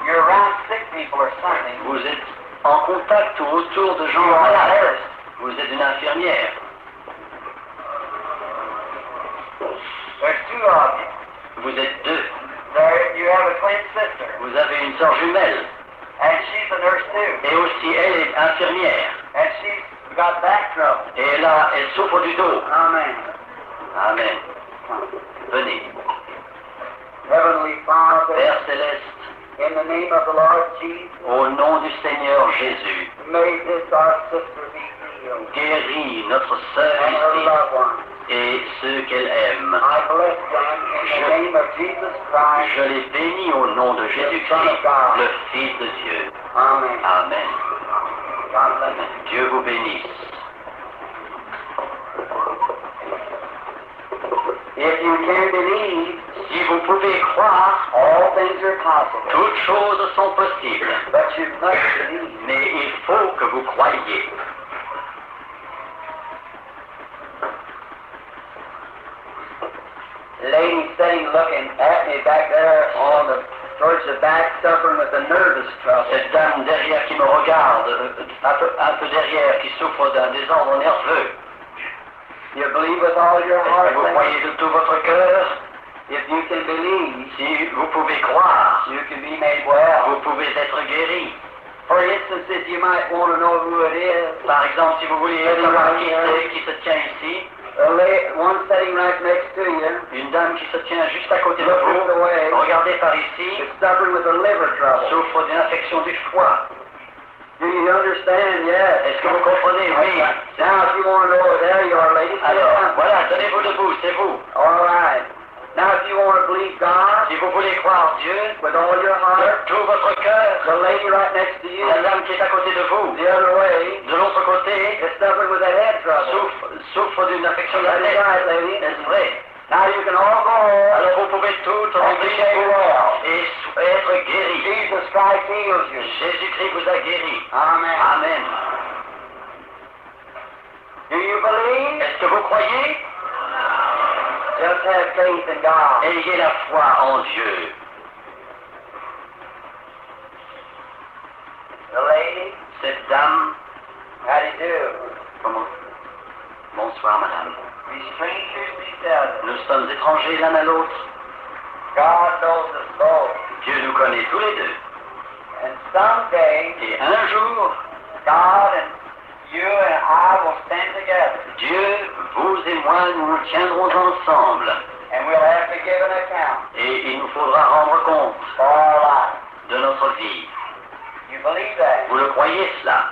You're around sick people or something. Vous êtes en contact ou autour de gens You are a malades. nurse. Vous êtes une infirmière. There's two of you. Vous êtes deux. There, you have a twin sister, Vous avez une sœur jumelle. and she's a nurse too. Et aussi, elle est infirmière. And she's got back trouble. Et là, elle souffre du dos. Amen. Amen. Venez. Heavenly Father, Père céleste, in the name of the Lord Jesus, au nom du Seigneur Jésus, may this our sister be healed, guéris notre sœur and her ici loved ones. et ceux qu'elle aime. I bless them in the name of Jesus Christ. Je les bénis au nom de Jésus-Christ, le Fils de Dieu. Amen. Amen. God bless you. Dieu vous bénisse. If you can believe, Si vous pouvez croire, all things are possible. toutes choses sont possibles. But you must believe. Mais il faut que vous croyiez. Lady sitting looking at me back there on the towards the back, suffering with a nervous trouble. Cette dame derrière qui me regarde, un peu derrière, qui souffre d'un désordre nerveux. You believe with all your Est-ce heart. que vous lady? croyez de tout votre cœur? If you can believe, Si vous pouvez croire, you can be made well. vous pouvez être guéri. For instance, if you might want to know who it is, Par exemple, si vous voulez savoir qui c'est qui se tient ici, one sitting right next to you une dame qui se tient juste à côté de Look vous, this way. regardez par ici, is suffering with a liver trouble. souffre d'une affection du foie. Do you understand? Yes. Est-ce que vous comprenez? Oui. Now, if you want to know, there you are, ladies. Sit Alors, down. voilà, tenez-vous debout, c'est vous. All right. Now, if you want to believe God Si vous voulez croire Dieu, with all your heart, de tout votre cœur, the lady right next to you, la dame qui est à côté de vous, the other way, de l'autre côté, is suffering with a head trouble. souffre d'une affection de la That is tête. right, lady. Est-ce vrai? Now, you can all go home Alors vous pouvez tout and rentrer be chez made vous well. et être guéri. Jesus Christ heals you. Jésus-Christ vous a guéri. Amen. Amen. Do you believe? Est-ce que vous croyez? Just have faith in God. Ayez la foi en Dieu. The lady, Cette dame, how do you do? comment? Bonsoir madame. We strangers to each other. Nous sommes étrangers l'un à l'autre. God knows us both. Dieu nous connaît tous les deux. And someday, Et un jour, God and you and I will stand together. Dieu, vous et moi, nous nous tiendrons ensemble. And we'll have to give an account Et il nous faudra rendre compte for our life. de notre vie. You believe that? Vous le croyez cela?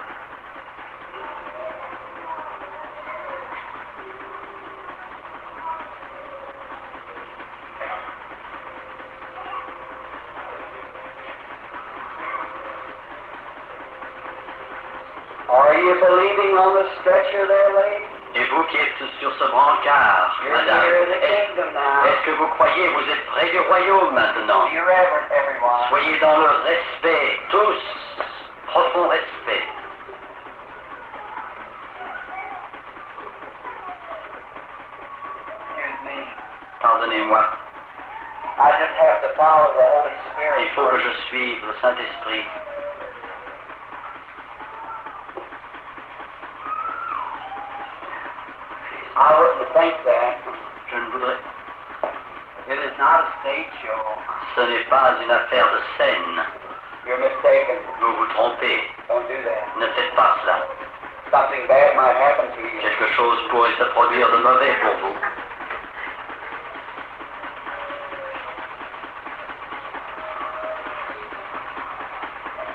Are you believing on the stretcher there, lady? Et vous qui êtes sur ce brancard, You're madame, near the est-ce kingdom now. est-ce que vous croyez, vous êtes près du royaume maintenant? Be reverent, everyone. Soyez dans le respect, tous, profond respect. Excuse me. Pardonnez-moi, I just have to follow the Holy Spirit. il faut que je suive le Saint-Esprit. I wouldn't think that. Je ne voudrais... It is not a stage show. Ce n'est pas une affaire de scène. You're mistaken. Vous vous trompez. Don't do that. Ne faites pas cela. Something bad might happen to you. Quelque chose pourrait se produire de mauvais pour vous.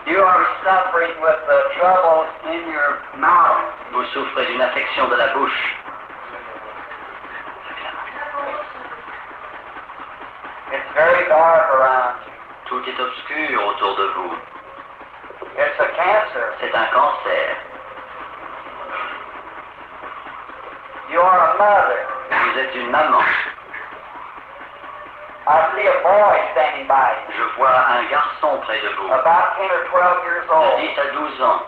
You are suffering with the troubles in your mouth. Vous souffrez d'une affection de la bouche. It's very dark around you. Tout est obscur autour de vous. It's a cancer. C'est un cancer. You are a mother. Vous êtes une maman. I see a boy standing by you, Je vois un garçon près de vous, about 10 or 12 years de old, 10 à 12 ans,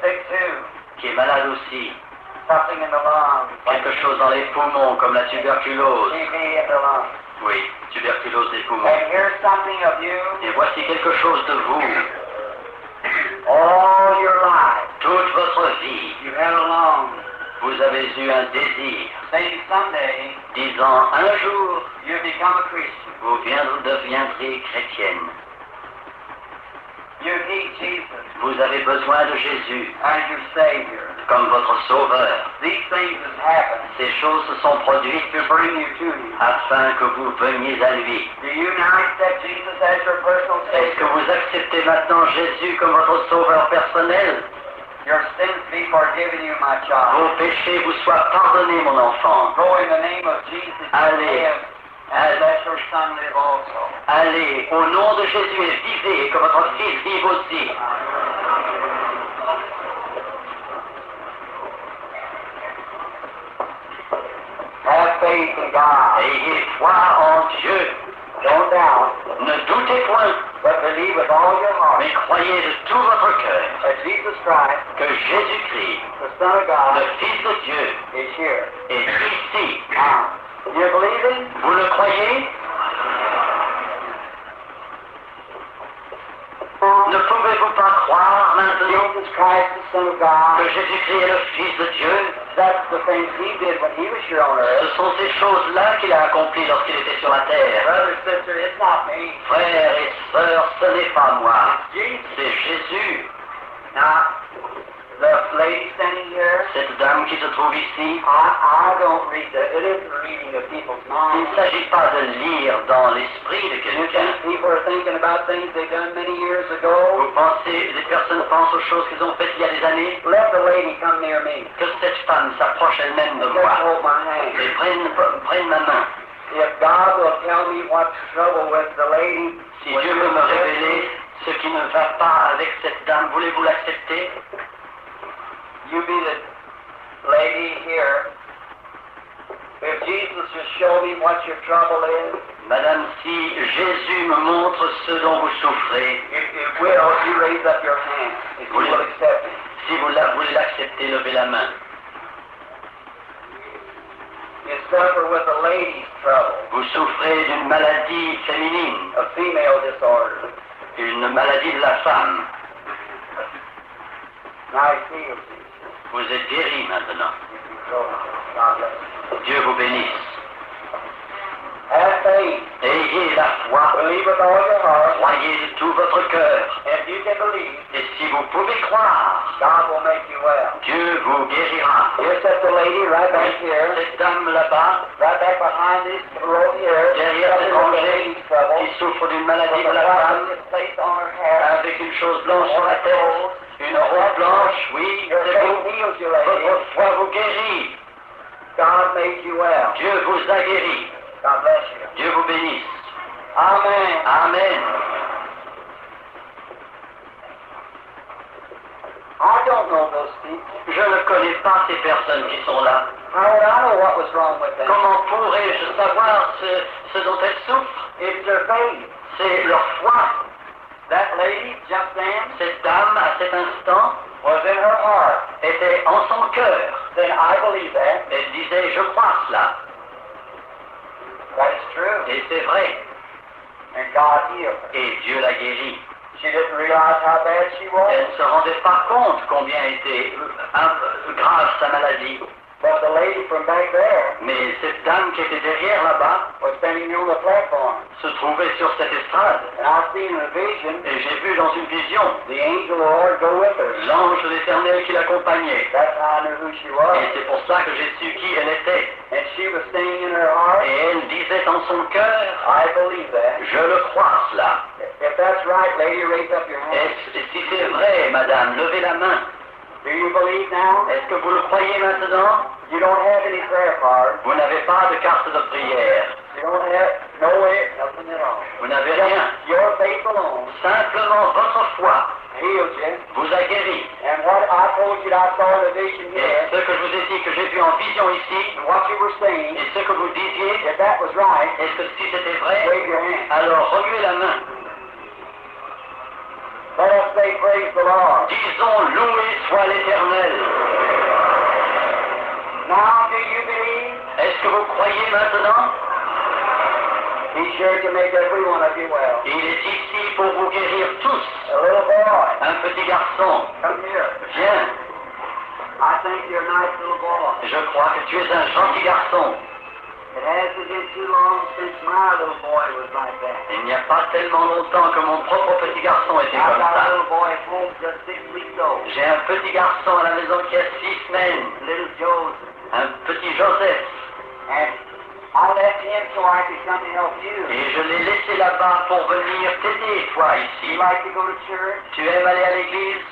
sick too, qui est malade aussi. something in the lungs, Quelque chose dans les poumons, comme la tuberculose. TB in the lungs. Oui, tuberculose des poumons. And here's something of you Et voici quelque chose de vous. all your life. Toute votre vie, You had a long, vous avez eu un désir, saying someday disant un jour, you become a Christian. vous deviendrez chrétienne. You need Jesus Vous avez besoin de Jésus as your Savior. comme votre sauveur. These things have happened Ces choses se sont produites to bring you to Him. afin que vous veniez à lui. Do you now accept Jesus as your personal Est-ce que Savior? vous acceptez maintenant Jésus comme votre sauveur personnel? Your sins be forgiven you, my child. Vos péchés vous soient pardonnés, mon enfant. Go in the name of Jesus and Allez. live, and let your son live also. Allez, au nom de Jésus, et vivez, que votre Fils vive aussi. Have faith in God. Ayez foi en Dieu. Don't doubt, Ne doutez point, but believe with all your heart mais croyez de tout votre cœur that Jesus Christ, que Jésus-Christ, the Son of God, le Fils de Dieu, is here. est ici. You believe it? Vous le croyez? Ne pouvez-vous pas croire maintenant Jesus Christ, the Son of God, que Jésus-Christ est le Fils de Dieu? that's the things He did when He was here on Ce earth. sont ces choses-là qu'il a accomplies lorsqu'il était sur la terre. Brother, sister, it's not me. Frères et sœurs, ce n'est pas moi, Jesus. c'est Jésus. Now, the lady standing here, Cette dame qui se trouve ici, I don't read it isn't reading the people's il minds. ne s'agit pas de lire dans l'esprit de You quelqu'un. think people are thinking about things they done many years ago? Vous pensez, les personnes pensent aux choses qu'ils ont faites il y a des années, Let the lady come near me. que cette femme s'approche elle-même de Just moi hold my hand. et prenne ma main. If God will tell me what's trouble with the lady, Si will Dieu you veut me accept it? révéler ce qui ne va pas avec cette dame, voulez-vous l'accepter? You be the lady here. If Jesus just show me what your trouble is, Madame, si Jésus me montre ce dont vous souffrez, if it will, you raise up your hand. If you will accept it. si vous voulez l'accepter, levez la main. You suffer with a lady's trouble, Vous souffrez d'une maladie féminine, a female disorder. une maladie de la femme. Nice heal, Jesus. Vous êtes guéri maintenant. So, God bless you. Dieu vous bénisse. Have faith. Ayez la foi, Believe with all your heart. croyez de tout votre cœur. And if you can believe, Et si vous pouvez croire, God will make you well. Dieu vous guérira. Here's that the lady right back here, Cette dame là-bas, right back behind this row here, derrière suffering cet with the angèle lady's trouble. qui souffre d'une maladie With de the la flowers femme, that's placed on her hair. avec une chose blanche sur la tête, une rose blanche, oui, Your c'est faith vous. heals you, lady. Votre foi vous guérit. God made you well. Dieu vous a guéri. God bless you. Dieu vous bénisse. Amen. Amen. I don't know those people. Je ne connais pas ces personnes qui sont là. How would I know what was wrong with them? Comment pourrais-je savoir ce dont elles souffrent? It's their faith. C'est leur foi. That lady just then Cette dame, à cet instant, was in her heart. était en son cœur. Then I believe that. Elle disait, je crois cela. That is true. Et c'est vrai. And God healed her. Et Dieu l'a guérie. She didn't realize how bad she was. Elle ne se rendait pas compte combien était grave sa maladie. But the lady from back there Mais cette dame qui était derrière là-bas was standing on the platform. se trouvait sur cette estrade. And I seen in a vision Et j'ai vu dans une vision the angel of the Lord go with her. l'ange de l'Éternel qui l'accompagnait. That's how I knew who she was. Et c'est pour ça que j'ai su qui elle était. And she was saying in her heart, Et elle disait en son cœur, I believe that. je le crois cela. If that's right, lady, raise up your hand. Et si c'est vrai, madame, levez la main. Do you believe now? Est-ce que vous le croyez maintenant? You don't have any prayer cards. Vous n'avez pas de carte de prière. You don't have nowhere, nothing at all. Vous n'avez rien. Your faith alone Simplement votre foi healed you. vous a guéri. And what I told you that I saw in the vision Et here, ce que je vous ai dit que j'ai vu en vision ici, and what you were saying, et ce que vous disiez, if that was right, est-ce que si c'était vrai, wave your hand. alors remuez la main. Let us say praise the Lord. Disons loué soit l'Éternel. Now do you believe? Est-ce que vous croyez maintenant? He's sure to make every one of you well. Il est ici pour vous guérir tous. A little boy, Un petit garçon, come here. viens. I think you're a nice little boy. Je crois que tu es un gentil garçon. It hasn't been too long since my little boy was like that. Il n'y a pas tellement longtemps que mon propre petit garçon était I've comme got a ça. little boy at home just 6 weeks old. J'ai un petit garçon à la maison qui a 6 semaines. Little Joseph. Un petit Joseph. And I left him so I could come to help you. Et je l'ai laissé là-bas pour venir t'aider, toi, You ici. like to go to church? Tu aimes aller à l'église?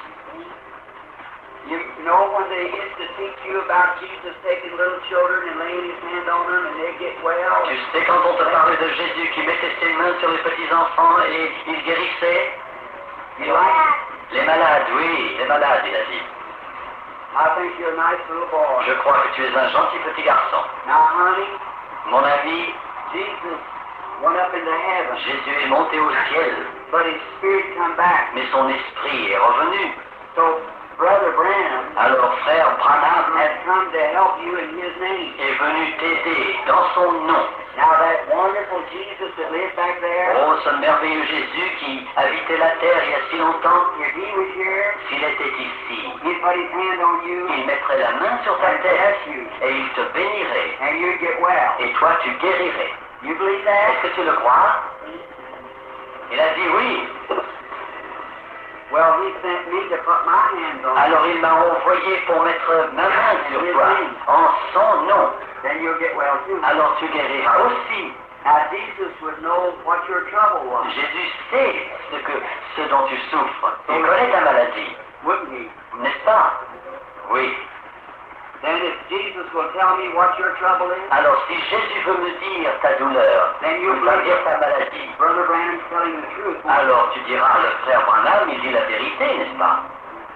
You know when they used to teach you about Jesus taking little children and laying his hand on them and they get well? Tu sais quand on te parlait de Jésus qui mettait ses mains sur les petits-enfants et il guérissait? You like it? Les malades, oui, les malades, il a dit. I think you're a nice little boy. Je crois que tu es un gentil petit garçon. Now, honey, Mon ami, Jesus went up into heaven, Jésus est monté au ciel, but his spirit come back. mais son esprit est revenu. So, Brother Branham Alors frère Branham has come to help you in his name. est venu t'aider dans son nom. Now, that wonderful Jesus that lived back there, Oh, ce merveilleux Jésus qui habitait la terre il y a si longtemps, if he was here, s'il était ici, he'd put his hand on you il mettrait la main sur ta and tête bless you, et il te bénirait. and you'd get well. Et toi, tu guérirais. You believe that? Est-ce que tu le crois? Il a dit oui. Well, he sent me to put my hands on you. Alors il m'a envoyé pour mettre ma main sur toi, en son nom. Then you'll get well too. Alors tu guériras aussi. Now, Jesus would know what your trouble was, Jésus sait ce dont tu souffres. Il connaît ta maladie, wouldn't he? n'est-ce pas? Oui. Then if Jesus will tell me what your trouble is, Alors si Jésus veut me dire ta douleur, then you il va believe dire it. ta maladie, Brother Branham's telling the truth. alors tu diras, le frère Branham, il dit la vérité, n'est-ce pas?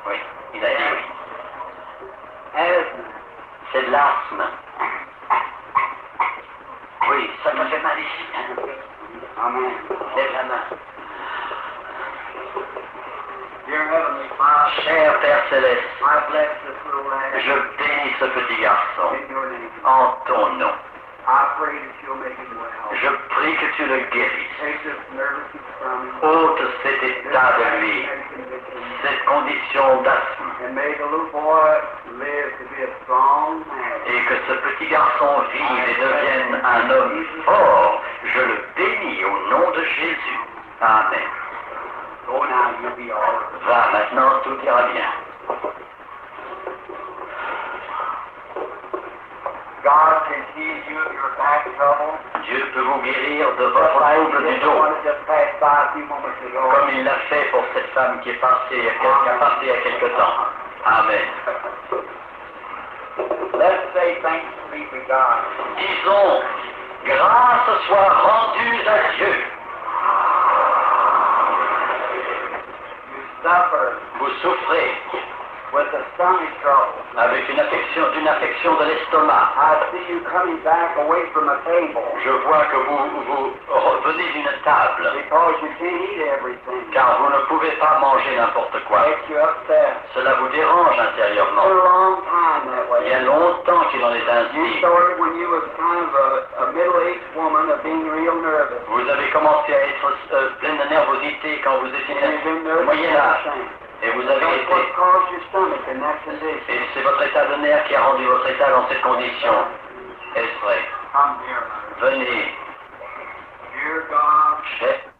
Oui, il a dit oui. Asthma. C'est de l'asthme. Oui, ça me fait mal ici. Hein? Amen. Lève la main. Dear Heavenly Father, Cher Père Céleste, I bless this little lad je bénis ce petit garçon in your name. en ton nom. I pray that you'll make him well. Je prie que tu le guérisses. Take this nervousness from him. Ôte cet état de lui, cette condition d'asthme, And may the little boy live to be a strong man. et que ce petit garçon vive et devienne un homme fort. Je le bénis au nom de Jésus. Amen. Go now, you'll be all right. Va, maintenant tout ira bien. God can heal you of your back trouble. Dieu peut vous guérir de votre Just like trouble he du did the one dos, that just passed by a few moments ago. comme il l'a fait pour cette femme qui est passée il y a quelque temps. Amen. Let's say thanks be to God. Disons, grâce soit rendue à Dieu. You suffer Vous souffrez with the stomach trouble. avec d'une affection de l'estomac. I see you coming back away from a table Je vois que vous revenez d'une table, because you can't eat everything. car vous ne pouvez pas manger n'importe quoi. Makes you upset. Cela vous dérange For intérieurement. a long time that Il y a way. longtemps qu'il en est You ainsi. started when you was kind of a middle-aged woman of being real nervous. Vous avez commencé à être plein de nervosité quand vous étiez And you've been au nervous Moyen Âge. ever since. Et vous avez That's été. what caused your stomach in that condition. Et c'est votre état de nerfs qui a rendu votre état dans cette condition. Est-ce vrai? Come here, man. Venez. You Dear God, Cher